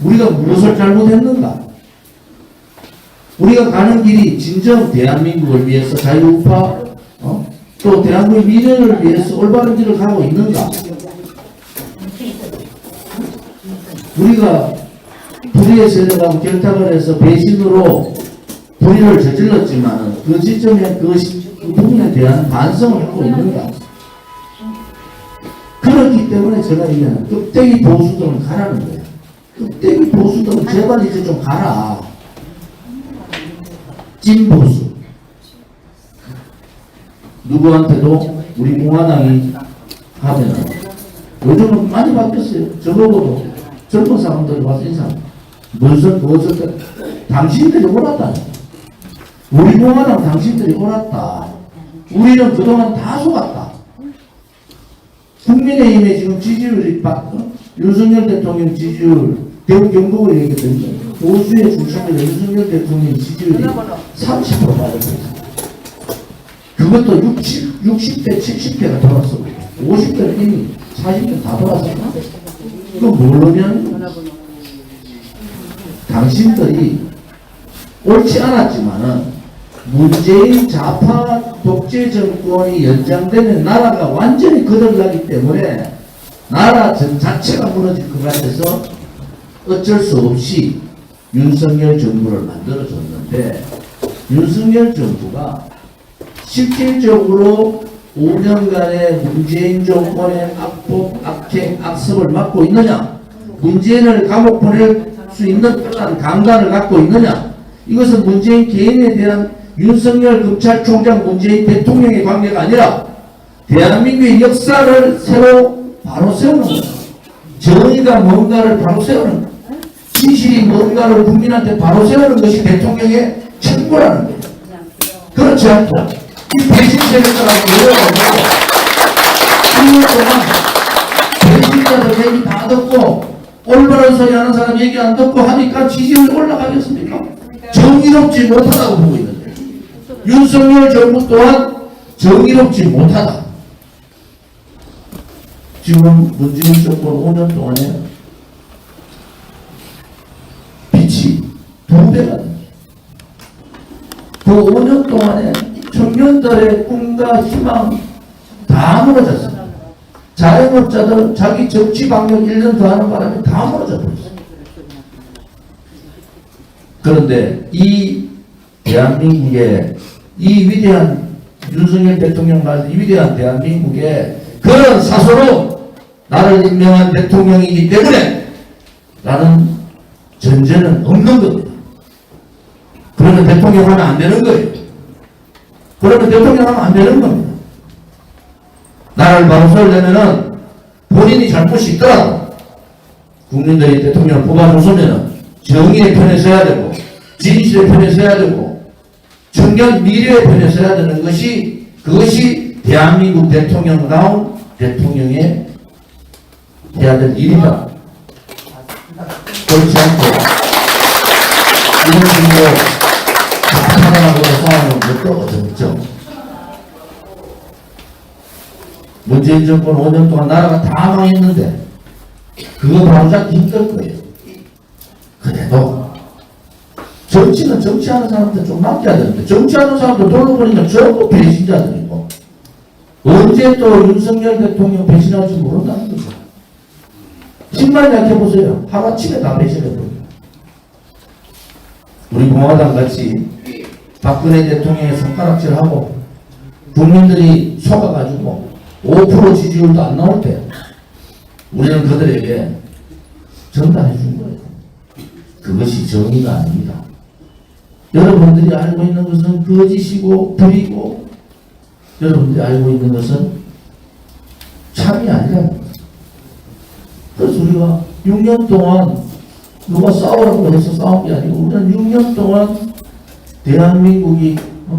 우리가 무엇을 잘못했는가? 우리가 가는 길이 진정 대한민국을 위해서 자유우파 또 대한민국의 미래를 위해서 올바른 길을 가고 있는가? 우리가 불의의 세력하고 결탁을 해서 배신으로 불의를 저질렀지만 그 시점에 그 부분에 대한 반성을 하고 있는가? 그렇기 때문에 제가 얘기하는 껍데기 보수들은 가라는 거예요. 껍데기 보수들은 제발 이제 좀 가라. 찐 보수. 누구한테도 우리 공화당이 하면은 요즘은 많이 바뀌었어요. 저보고도 젊은 사람들이 와서 인사합니다. 무엇을 당신들이 옳았다. 우리 공화당 당신들이 옳았다. 우리는 그동안 다 속았다. 국민의힘의 지금 지지율이 윤석열 대통령 지지율 대구 경북을 얘기했더니 보수의 중심으로 윤석열 대통령 지지율이 30% 빠졌고 있습니다. 그것도 60대 70대가 돌았어. 50대는 이미 40대 다 돌았어. 그거 모르면 당신들이 옳지 않았지만은 문재인 좌파 독재 정권이 연장되면 나라가 완전히 거덜나기 때문에 나라 자체가 무너질 것 같아서 어쩔 수 없이 윤석열 정부를 만들어줬는데 윤석열 정부가 실질적으로 5년간의 문재인 정권의 악법, 악행, 악습을 막고 있느냐? 문재인을 감옥 보낼 수 있는 그런 강단을 갖고 있느냐? 이것은 문재인 개인에 대한 윤석열 검찰총장 문재인 대통령의 관계가 아니라 대한민국의 역사를 새로 바로 세우는 거예요. 정의가 뭔가를 바로 세우는 거예요. 진실이 뭔가를 국민한테 바로 세우는 것이 대통령의 책무라는 거예요. 그렇지 않고 이 배신 세력들하고 노력하고 1년 동안 배신자들 얘기 다 듣고 올바른 소리 하는 사람 얘기 안 듣고 하니까 지지율이 올라가겠습니까? 정의롭지 못하다고 보고 있는데 윤석열 정부 또한 정의롭지 못하다. 지금 문재인 정권 5년 동안에 빛이 2배가 됩니다. 그 5년 동안에 청년들의 꿈과 희망 다 무너졌습니다. 자영업자들 자기 정치 방역 1년 더 하는 바람에 다 무너져 버렸어요. 그런데 이 대한민국의 이 위대한 윤석열 대통령 말 이 위대한 대한민국의 그런 사소로 나를 임명한 대통령이기 때문에 나는 전제는 없는 겁니다. 그러면 대통령 하면 안 되는 거예요. 그러면 대통령 하면 안 되는 겁니다. 나라를 바로 세우려면은 본인이 잘못이 있더라도 국민들이 대통령을 뽑아줬으면은 정의의 편에 서야 되고 진실의 편에 서야 되고 청년 미래의 편에 서야 되는 것이 그것이 대한민국 대통령다운 대통령의 해야 될 일이다. 그렇지 않고 이런 식으로 하나하나 싸우는 것도 어렵죠. 문재인 정권 5년 동안 나라가 다 망했는데 그거 바로잡기 힘들 거예요. 그래도 정치는 정치하는 사람들 좀 맡겨야 되는데 정치하는 사람들 돌아보니까 전부 배신자들이고 언제 또 윤석열 대통령 배신할지 모른다는 거죠. 신만 약해보세요. 하루아침에 다 배신해버려요. 우리 공화당 같이 박근혜 대통령의 손가락질하고 국민들이 속아가지고 5% 지지율도 안 나올 때 우리는 그들에게 전달해 준 거예요. 그것이 정의가 아닙니다. 여러분들이 알고 있는 것은 거짓이고 불이고 여러분들이 알고 있는 것은 참이 아니라 그래서 우리가 6년 동안 누가 싸우라고 해서 싸운 게 아니고 우리는 6년 동안 대한민국이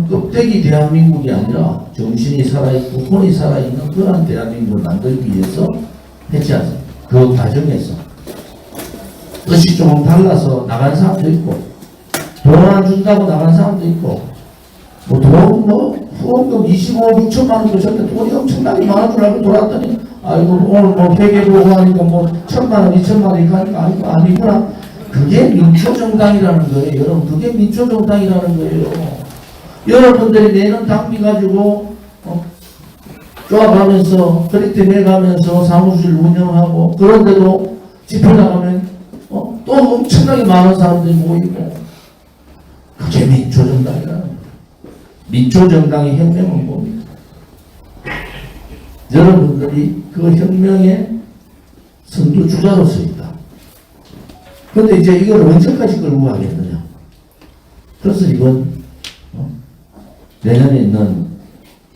껍데기 대한민국이 아니라 정신이 살아있고 혼이 살아있는 그러한 대한민국을 만들기 위해서 했지 않습니까? 그 과정에서 뜻이 조금 달라서 나간 사람도 있고 돈 안 준다고 나간 사람도 있고 후원금 25억 6천만 원도 줬는데 돈이 엄청나게 많은 줄 알고 돌았더니 아이고 오늘 회계보고 하니까 1,000만 원 2,000만 원이 가니까 아니구나. 그게 민초정당이라는 거예요. 여러분 그게 민초정당이라는 거예요. 여러분들이 내는 당비 가지고 쪼아가면서 크리트 내가면서 사무실 운영하고 그런데도 집회 나가면 또 엄청나게 많은 사람들이 모이고 그게 민초정당이라는 거예요. 민초정당의 혁명은 뭡니까? 여러분들이 그 혁명의 선두주자로서 있다. 그런데 이제 이걸 언제까지 끌고 가겠느냐. 그래서 이건 내년에 있는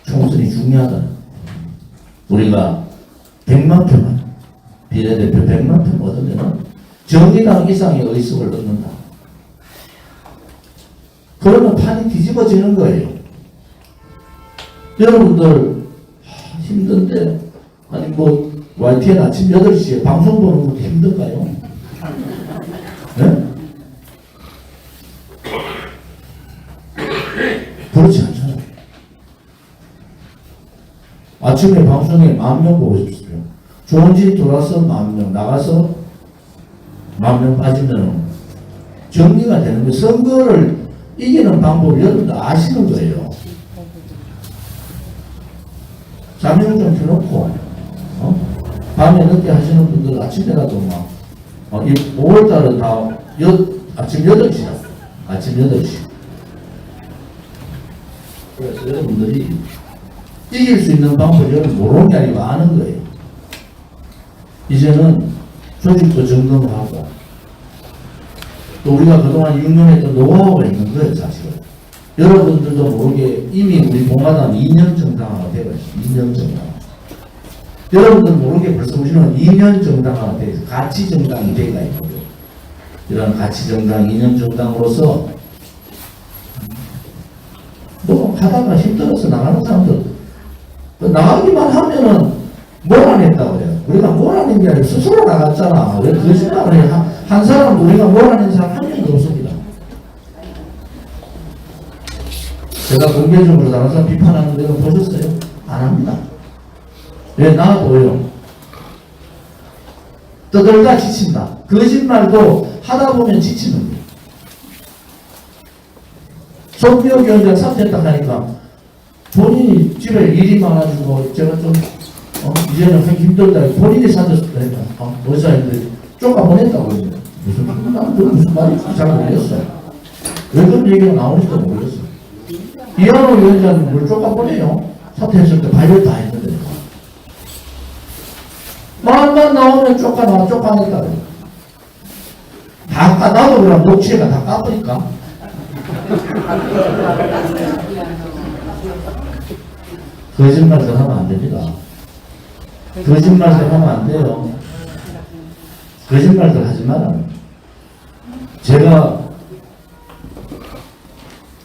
총선이 중요하다. 우리가 100만 표만 비례대표 100만 표 얻으면 정의당 이상의 의석을 얻는다. 그러면 판이 뒤집어지는 거예요. 여러분들 힘든데 아니 YTN 아침 8시에 방송 보는 것도 힘들까요? 네? 그렇지 않잖아요. 아침에 방송에 10,000명 보고 싶으세요. 좋은 집 돌아서 10,000명 나가서 10,000명 빠지면 정리가 되는 거예요. 선거를 이기는 방법을 여러분들 아시는 거예요. 자명 좀 켜놓고 밤에 늦게 하시는 분들 아침에라도 5월달은 다 아침 8시라고 아침 8시 그래서 여러분들이 이길 수 있는 방법을 모르는 게 아니고 아는 거예요. 이제는 조직도 점검하고 또 우리가 그동안 육년했던 노하우가 있는 거예요, 사실은. 여러분들도 모르게 이미 우리 공화당 2년 정당화가 되고 있어요. 2년 정당. 여러분들 모르게 벌써 우리는 2년 정당화가 되어 있어요. 가치 정당이 되어 있고요. 이런 가치 정당, 2년 정당으로서 뭐 하다가 힘들어서 나가는 사람들 나가기만 하면은 몰아냈다고 그래요. 우리가 몰아낸 게 아니라 스스로 나갔잖아. 왜 거짓말을 해? 한 사람도 우리가 몰아낸 사람 한 명도 없습니다. 제가 공개적으로 다른 사람 비판하는 데는 보셨어요? 안 합니다. 왜? 나도요. 떠들다 지친다. 거짓말도 하다 보면 지치는 거예요. 손비호 위원장 사퇴했다 하니까 본인이 집에 일이 많아지고 제가 좀 이제는 하기 힘들다. 본인이 사줬을 때 의사인데 쫓아보냈다고 그러는데 무슨 말인지 잘 모르겠어요. 왜 그런 얘기가 나오는지도 모르겠어요. 이한호 위원장님 뭘 쫓아보내요? 사퇴했을 때 발표 다 했는데 말만 나오면 쫓아냈다 그래요. 다 나도 그럼 녹취가 다 까버릴까? 거짓말도 하면 안 됩니다. 거짓말도 하면 안 돼요. 거짓말도 하지 마라. 제가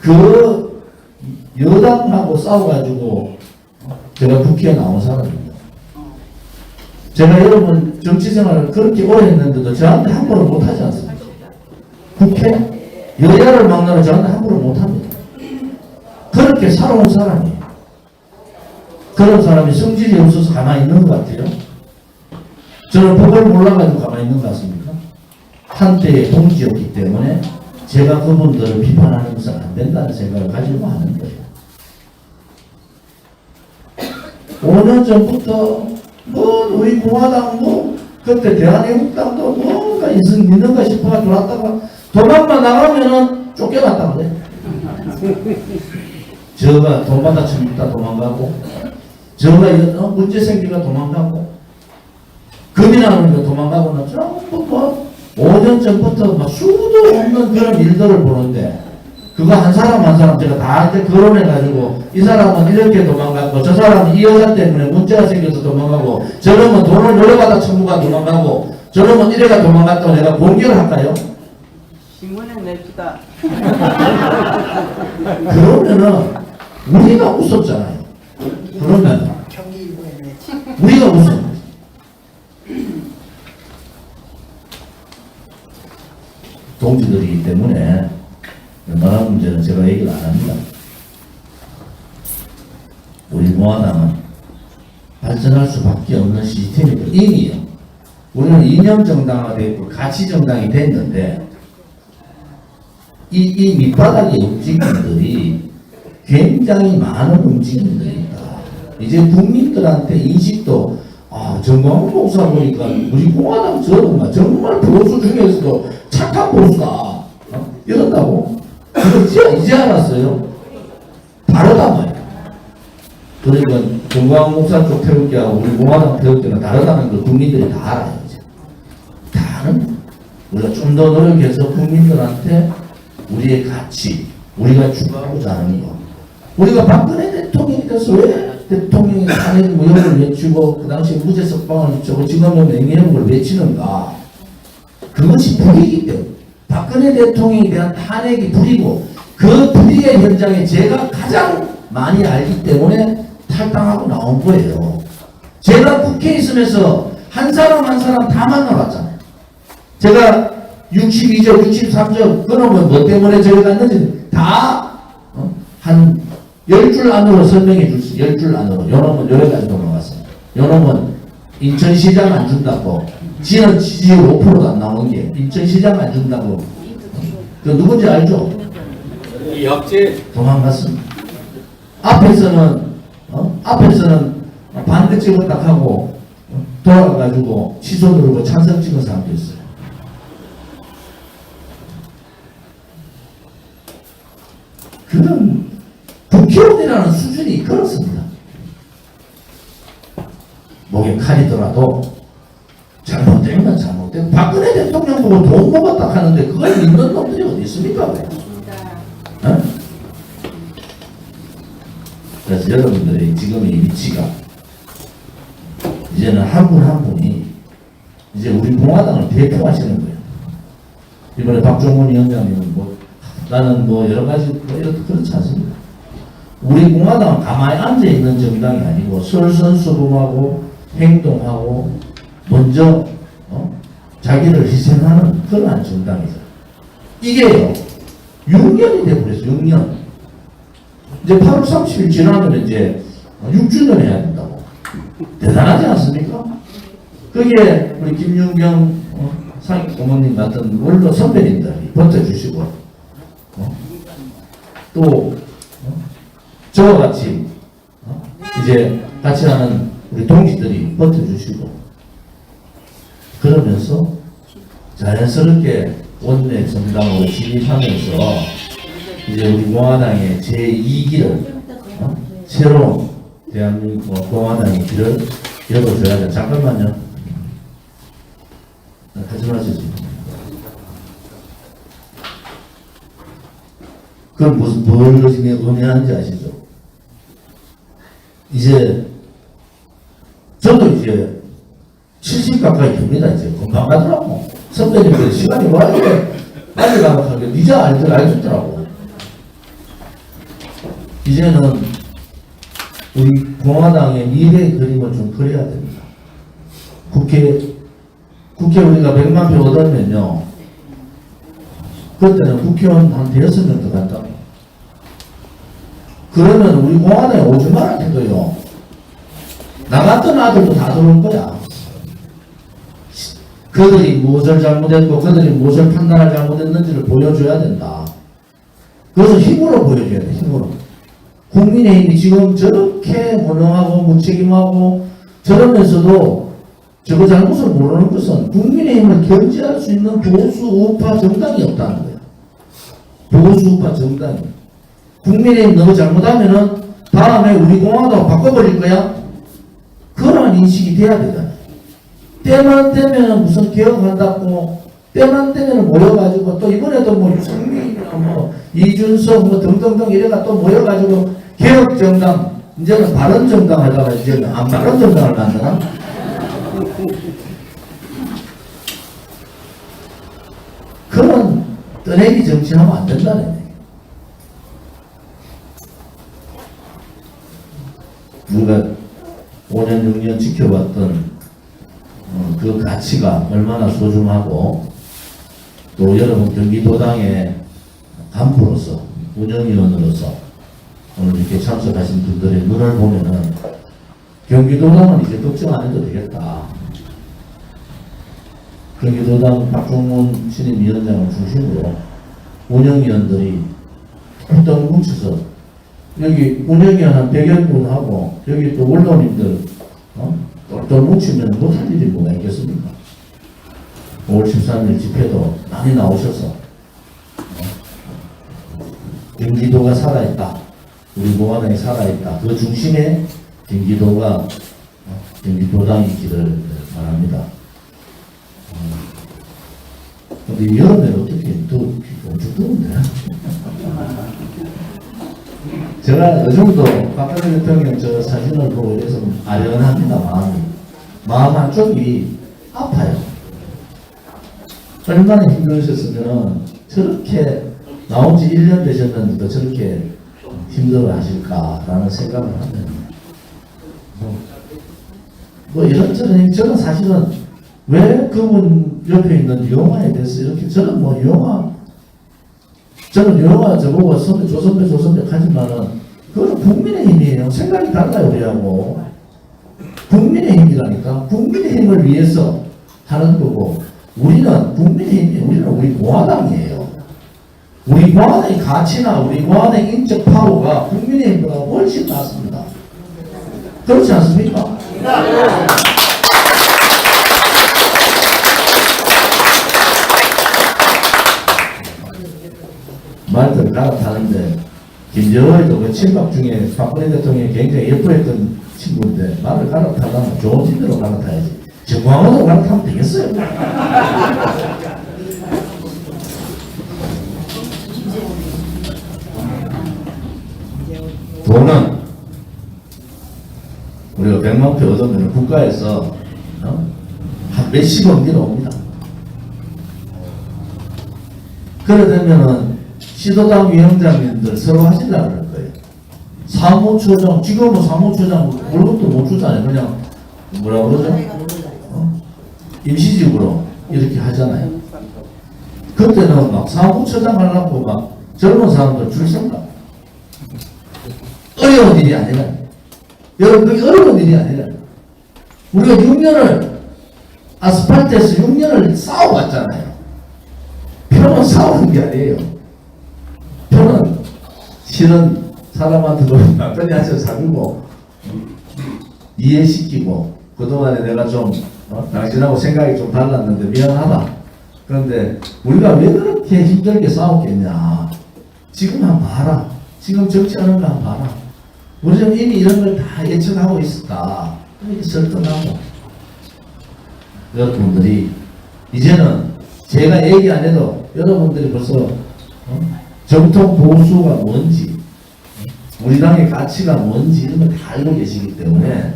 그 여당하고 싸워가지고 제가 국회에 나온 사람입니다. 제가 여러분 정치생활을 그렇게 오래 했는데도 저한테 함부로 못하지 않습니까? 국회 여야를 막느라 저한테 함부로 못합니다. 그렇게 살아온 사람이에요. 그런 사람이 성질이 없어서 가만히 있는 것 같아요. 저는 법을 몰라가지고 가만히 있는 것 같습니까? 한때의 동지였기 때문에 제가 그분들을 비판하는 것은 안 된다는 생각을 가지고 하는 거예요. 5년 전부터 우리 공화당 그때 대한애국당도 뭔가 있는가 싶어가 돌았다가 도망만 나가면은 쫓겨났다 그래. 저가 돈 받아 처먹다 도망가고 저가 문제 생기가 도망가고 금이 나오니까 도망가고는 전부 5년 전부터 막 수도 없는 그런 일들을 보는데 그거 한 사람 한 사람 제가 다 이제 거론해가지고 이 사람은 이렇게 도망가고 저 사람은 이 여자 때문에 문제가 생겨서 도망가고 저놈은 돈을 노려받아 청구가 도망가고 저놈은 이래가 도망갔다고 내가 공개를 할까요? 신문에 냅시다. 그러면은 우리가 웃었잖아요. 그러면 우리가 웃었 동지들이기 때문에 웬만한 문제는 제가 얘기를 안 합니다. 우리 공화당은 발전할 수밖에 없는 시스템이고 이미요. 우리는 이념 정당화가 되고 가치 정당이 됐는데 이 밑바닥의 움직임들이 굉장히 많은 움직임들이 있다. 이제 국민들한테 인식도 정광훈 목사 보니까 우리 공화당 저런가 정말 보수 중에서도 착한 보수다 이런다고 이제 알았어요. 다르단 말이야. 그러니까 정광훈 목사 쪽 태극기하고 우리 공화당 태극기가 다르다는 걸 국민들이 다 알아요. 이제 다는 우리가 좀 더 노력해서 국민들한테 우리의 가치, 우리가 추구하고자 하는 거. 우리가 박근혜 대통령이 돼서 왜 대통령이 탄핵 무효를 외치고 그 당시 무죄 석방을 외치고 지금은 맹해역을 외치는가? 그것이 불이기 때문에 박근혜 대통령에 대한 탄핵이 불이고 그 불의의 현장에 제가 가장 많이 알기 때문에 탈당하고 나온 거예요. 제가 국회에 있으면서 한 사람 한 사람 다 만나봤잖아요. 제가 62조, 63조 그놈은 뭐 때문에 저기 갔는지 다 한 10줄 안으로 설명해 줄 수, 10줄 안으로. 요놈은 여기까지 넘어갔습니다. 요놈은 인천시장 안 준다고, 지는 지지율 5%도 안 나오는 게 인천시장 안 준다고. 그 누군지 알죠? 역제 도망갔습니다. 앞에서는 반대 찍을 딱 하고 돌아가가지고 취소 누르고 찬성 찍은 사람도 있어요. 그런 국회의원이라는 수준이 그렇습니다. 목에 칼이 들어도 잘못된 건 잘못되고 박근혜 대통령 보고 돈 먹었다 하는데 그걸 믿는 놈들이 어디 있습니까? 왜? 어? 그래서 여러분들의 지금의 위치가 이제는 한 분 한 분이 이제 우리 공화당을 대표하시는 거예요. 이번에 박종원 위원장님은 뭐 나는 뭐 여러 가지 뭐 이렇게 그렇지 않습니다. 우리 공화당은 가만히 앉아 있는 정당이 아니고 솔선수범하고 행동하고 먼저 자기를 희생하는 그러한 정당이죠. 이게요 6년이 되버렸어요. 6년. 이제 8월 30일 지나면 이제 6주년 해야 된다고. 대단하지 않습니까? 그게 우리 김윤경 상임 고모님 같은 원로 선배님들이 버텨주시고 또 저와 같이 이제 같이 하는 우리 동지들이 버텨주시고 그러면서 자연스럽게 원내 정당으로 진입하면서 이제 우리 공화당의 제2기를 새로운 대한민국 공화당의 길을 열어줘야 돼. 잠깐만요. 하지 마시죠. 그건 무슨 뭘 의미하는지 아시죠? 이제 저도 이제 70 가까이 됩니다. 이제 금방 가더라고. 선배님들 시간이 와 이렇게 빨리 가면 니자 알겠더라고. 이제는 우리 공화당의 미래의 그림을 좀 그려야 됩니다. 국회 우리가 100만 표 얻으면요. 그때는 국회의원 한 5명 더 간다. 그러면 우리 공화당에 오줌만 해도요. 나갔던 아들도 다 들어올 거야. 그들이 무엇을 잘못했고 그들이 무엇을 판단을 잘못했는지를 보여줘야 된다. 그래서 힘으로 보여줘야 돼. 힘으로. 국민의힘이 지금 저렇게 무능하고 무책임하고 저러면서도 저거 잘못을 모르는 것은 국민의힘을 견제할 수 있는 보수 우파 정당이 없다는 거예요. 보수 우파 정당이. 국민의힘 너무 잘못하면은 다음에 우리 공화당 바꿔버릴 거야? 그런 인식이 돼야 되잖아요. 때만 되면 무슨 개혁한다고 때만 되면 모여가지고 또 이번에도 뭐 유승민이나 뭐 이준석 뭐 등등등 이래가 또 모여가지고 개혁정당 이제는 바른정당 하다가 이제는 안 바른정당을 만드나? 그런 떠내기 정치하면 안 된다는 얘기예요. 우리가 5년 6년 지켜봤던 그 가치가 얼마나 소중하고 또 여러분 경기도당의 간부로서 운영위원으로서 오늘 이렇게 참석하신 분들의 눈을 보면은 경기도당은 이제 걱정 안 해도 되겠다. 경기도당 박종문 신임위원장을 중심으로 운영위원들이 똘똘 뭉쳐서 여기 운영위원 한 100여 분하고 여기 또 원로님들 똘똘 뭉치면 못할 일이 뭐가 있겠습니까? 5월 13일 집회도 많이 나오셔서 경기도가 살아있다. 우리 공화당이 살아있다. 그 중심에 경기도가 경기도당이 있기를 바랍니다. 근데 여름에 어떻게 또 엄청 더운데? 제가 요즘도 박근혜 대통령 저 사진을 보고 이래서 아련합니다. 마음 한쪽이 아파요. 얼마나 힘드셨으면 저렇게 나온 지 1년 되셨는데도 저렇게 힘들어 하실까라는 생각을 하면 뭐 이런저런 저는 사실은 왜 그분 옆에 있는 유영아에 대해서 이렇게 저는 뭐 유영아 저는 유영아 저보고 선배 조선배 하지만은 그건 국민의힘이에요. 생각이 달라요. 우리하고 국민의힘이라니까. 국민의힘을 위해서 하는 거고 우리는 국민의힘이 우리는 우리 공화당이에요. 우리 공화당의 가치나 우리 공화당의 인적 파워가 국민의힘보다 훨씬 낫습니다. 그렇지 않습니까? 말들 갈아타는데 김정은이도 그 친박 중에 박근혜 대통령이 굉장히 예뻐했던 친구인데 말을 갈아타려면 좋은 짓대로 갈아타야지. 정광훈으로 갈아타면 되겠어요? 돈은 우리가 100만 표 얻으면 국가에서 한 몇십억 들어옵니다. 그러려면은 시도당 위원장님들 서로 하시려고 그럴 거예요. 사무처장, 지금은 사무처장 월급도 못 주잖아요. 그냥 뭐라 그러죠? 임시직으로 이렇게 하잖아요. 그때는 막 사무처장 하려고 막 젊은 사람들 줄 선다. 어려운 일이 아니라, 여러분, 그게 어려운 일이 아니라, 우리가 6년을, 아스팔트에서 6년을 싸워봤잖아요. 표는 싸우는 게 아니에요. 표는 실은 사람한테도 남편이 하셔서 사주고, 이해시키고, 그동안에 내가 좀, 당신하고 생각이 좀 달랐는데 미안하다. 그런데 우리가 왜 그렇게 힘들게 싸웠겠냐. 지금 한번 봐라. 지금 정치하는 거 한번 봐라. 우리는 이미 이런 걸 다 예측하고 있었다. 이렇게 설득하고. 여러분들이 이제는 제가 얘기 안 해도 여러분들이 벌써 정통 보수가 뭔지, 우리 당의 가치가 뭔지 이런 걸 다 알고 계시기 때문에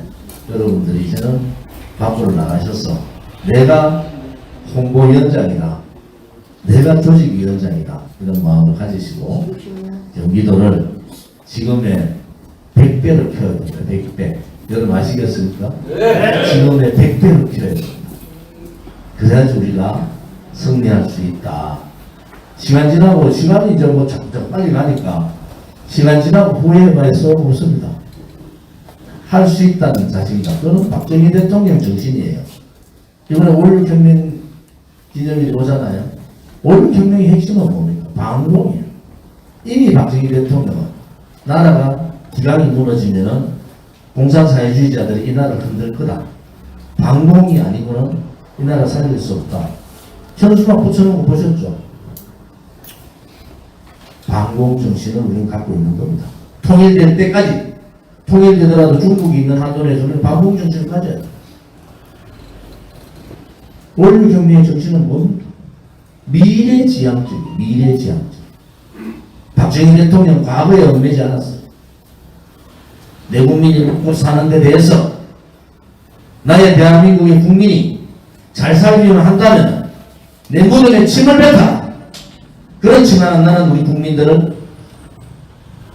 여러분들이 이제는 밖으로 나가셔서 내가 홍보위원장이다, 내가 조직위원장이다 이런 마음을 가지시고 경기도를 지금의 100배로 키워야 됩니다. 100배. 여러분 아시겠습니까? 네. 지금의 100배로 키워야 됩니다. 그래야지 우리가 승리할 수 있다. 시간 지나고, 시간이 이제 뭐 점점 빨리 가니까 시간 지나고 후회해봐야 써먹습니다. 할 수 있다는 자신감. 그건 박정희 대통령 정신이에요. 이번에 5.16혁명 기념일이 오잖아요. 5.16혁명의 핵심은 뭡니까? 방공이에요. 이미 박정희 대통령은 나라가 기강이 무너지면은 공산사회주의자들이 이 나라를 흔들 거다. 방공이 아니고는 이 나라 살릴 수 없다. 현수막 붙여놓은 거 보셨죠? 방공 정신을 우리는 갖고 있는 겁니다. 통일될 때까지, 통일되더라도 중국이 있는 한도 내에서는 방공 정신을 가져야 돼요. 5.16혁명의 정신은 뭡니까? 미래지향적이에요. 미래지향적. 박정희 대통령 과거에 얽매지 않았어요. 내 국민이 먹고 사는 데 대해서 나의 대한민국의 국민이 잘 살기만 한다면 내 무덤에 침을 뱉어라. 그렇지만 나는 우리 국민들은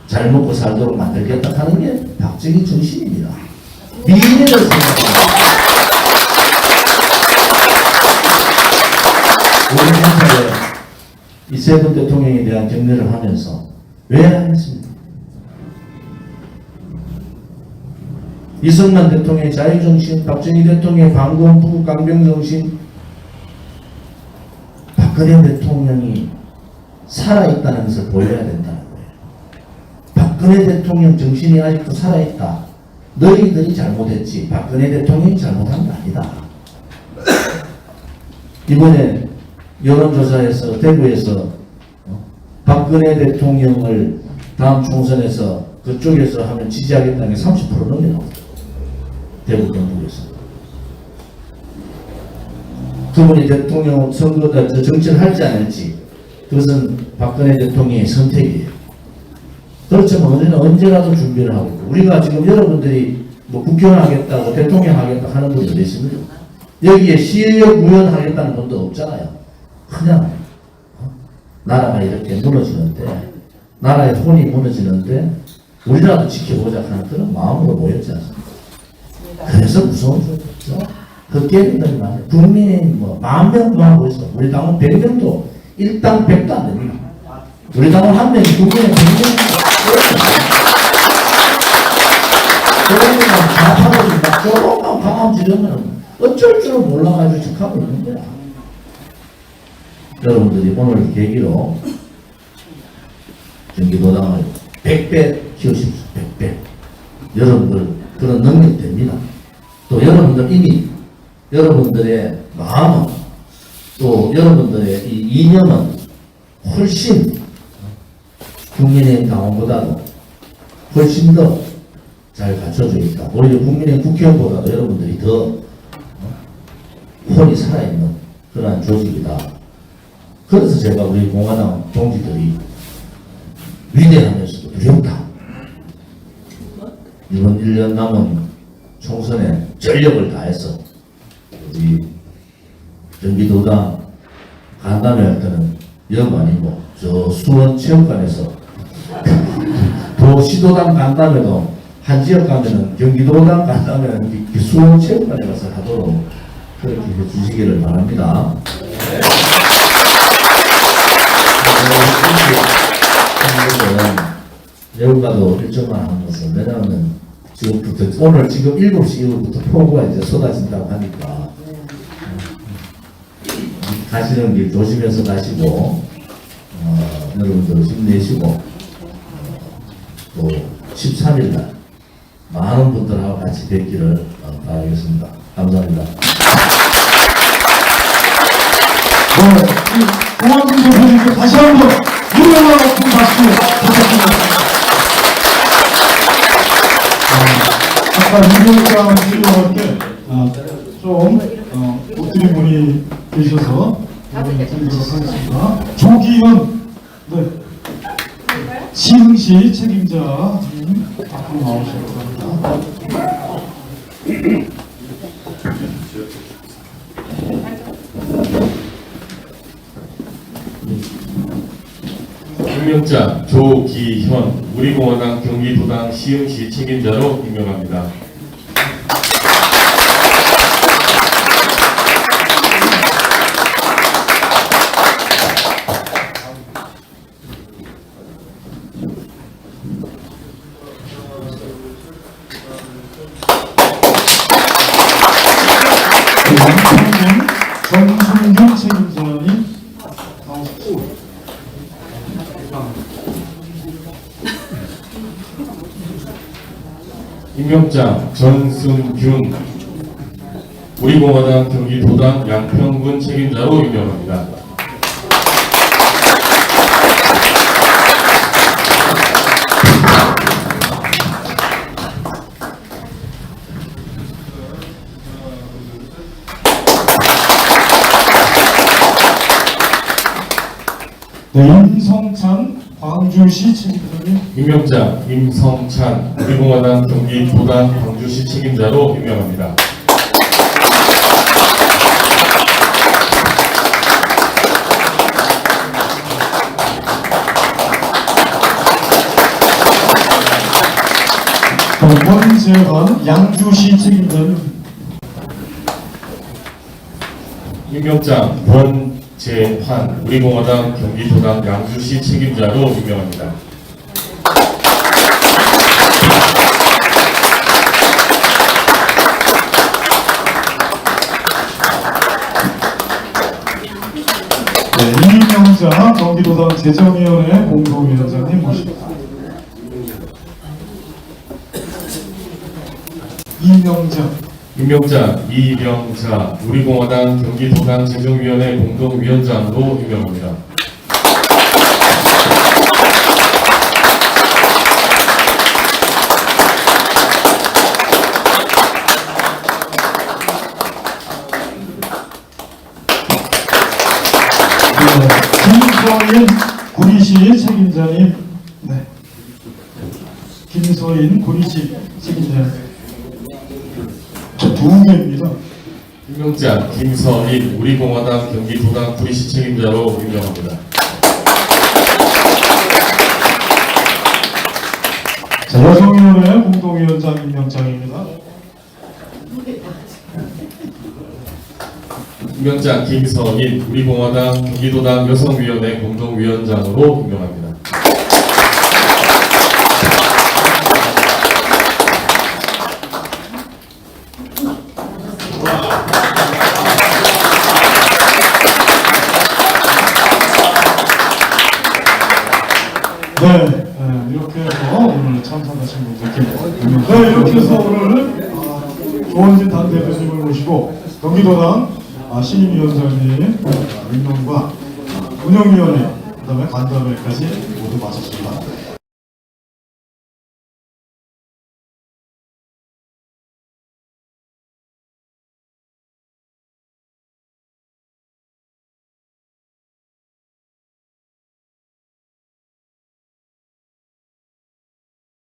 잘 먹고 살도록 만들겠다 하는 게 박정희 정신입니다. 미래를 생각합니다. 우리 한사에 이세분 대통령에 대한 경례를 하면서 왜 하겠습니까? 이승만 대통령의 자유정신, 박정희 대통령의 방공 부국 강병정신, 박근혜 대통령이 살아있다는 것을 보여야 된다는 거예요. 박근혜 대통령 정신이 아직도 살아있다. 너희들이 잘못했지 박근혜 대통령이 잘못한 거 아니다. 이번에 여론조사에서 대구에서 박근혜 대통령을 다음 총선에서 그쪽에서 하면 지지하겠다는 게 30% 넘게 나옵니다. 대구 경북에서. 그분이 대통령 선거다 정치를 할지 안 할지 그것은 박근혜 대통령의 선택이에요. 그렇지만 우리는 언제라도 준비를 하고 있고, 우리가 지금 여러분들이 뭐 국회의원 하겠다고 대통령 하겠다 하는 분이 어디 있습니까? 여기에 시의역 의원 하겠다는 분도 없잖아요. 그냥 나라가 이렇게 무너지는데, 나라의 혼이 무너지는데 우리라도 지켜보자 하는 그런 마음으로 모였지 않습니까? 그래서 무서운 줄 없죠. 그 게임들이 많아요. 국민의힘 뭐 10,000명도 하고 있어. 우리 당원 100명도 1당 100도 안 됩니다. 우리 당원 한 명이 국민의 100명도 그러니까 좌파들이 막 조금만 강함 지르면 어쩔 줄을 몰라가지고 척하고 있는 거야. 여러분들이 오늘 계기로 경기도당을 100배 키우십시오. 100배. 여러분들 그런 능력 됩니다. 또 여러분들 이미 여러분들의 마음은 또 여러분들의 이 이념은 훨씬 국민의힘 당원보다도 훨씬 더 잘 갖춰져 있다. 오히려 국민의힘 국회의원보다도 여러분들이 더 혼이 살아있는 그러한 조직이다. 그래서 제가 우리 공화당 동지들이 위대하면서도 두렵다. 이번 1년 남은 총선에 전력을 다해서 우리 경기도당 간담회 할 때는 영 아니고 저 수원체육관에서 도시도당 간담회도 한 지역 가면은 경기도당 간담회는 수원체육관에 가서 하도록 그렇게 해주시기를 바랍니다. 내용과도 일정만 하는 것은 왜냐하면 지금부터 오늘 지금 7시 이후부터 폭우가 이제 쏟아진다고 하니까 가시는 길 조심해서 가시고 여러분들 힘내시고 또 13일 날 많은 분들하고 같이 뵙기를 바라겠습니다. 감사합니다. 공화당 대표님께 다시 한번 유명한 박수 부탁드립니다. 아까 유명한 질문할 때좀 못 드린 분이 계셔서 드리도록 하겠습니다. 조기현 시흥시 책임자님 앞으로 나오시기 바랍니다. 임명장 조기현 우리공화당 경기도당 시흥시 책임자로 임명합니다. 정순균 책임자님 나오십시오. 임명장 전승균 우리공화당 경기도당 양평군 책임자로 임명합니다. 임성찬 광주시 책임자님 임명장 임성찬 우리공화당 경기도당 광주시 책임자로 임명합니다. 권재환 양주시 책임자님 임명장 권재환 우리공화당 경기도당 양주시 책임자로 임명합니다. 이명장 경기도당 재정위원회 공동위원장님 모십니다. 임명장 이명자 우리공화당 경기도당 재정위원회 공동위원장으로 임명합니다. 김서인 구리시 책임자님 김서인 구리시 책임자님 저 두 개입니다. 임명장 김서인 우리공화당 경기도당 구리시 책임자로 임명합니다. 자, 여성위원회 공동위원장 임명장입니다. 임명장 김서인 우리공화당 경기도당 여성위원회 공동위원장으로 임명합니다. 이렇게 해서 오늘 참석하신 분들께 이렇게 해서 오늘 조원진 당대표님을 모시고 경기도당 시민위원장님 임명과 운영위원회 그다음에 간담회까지 모두 마쳤습니다.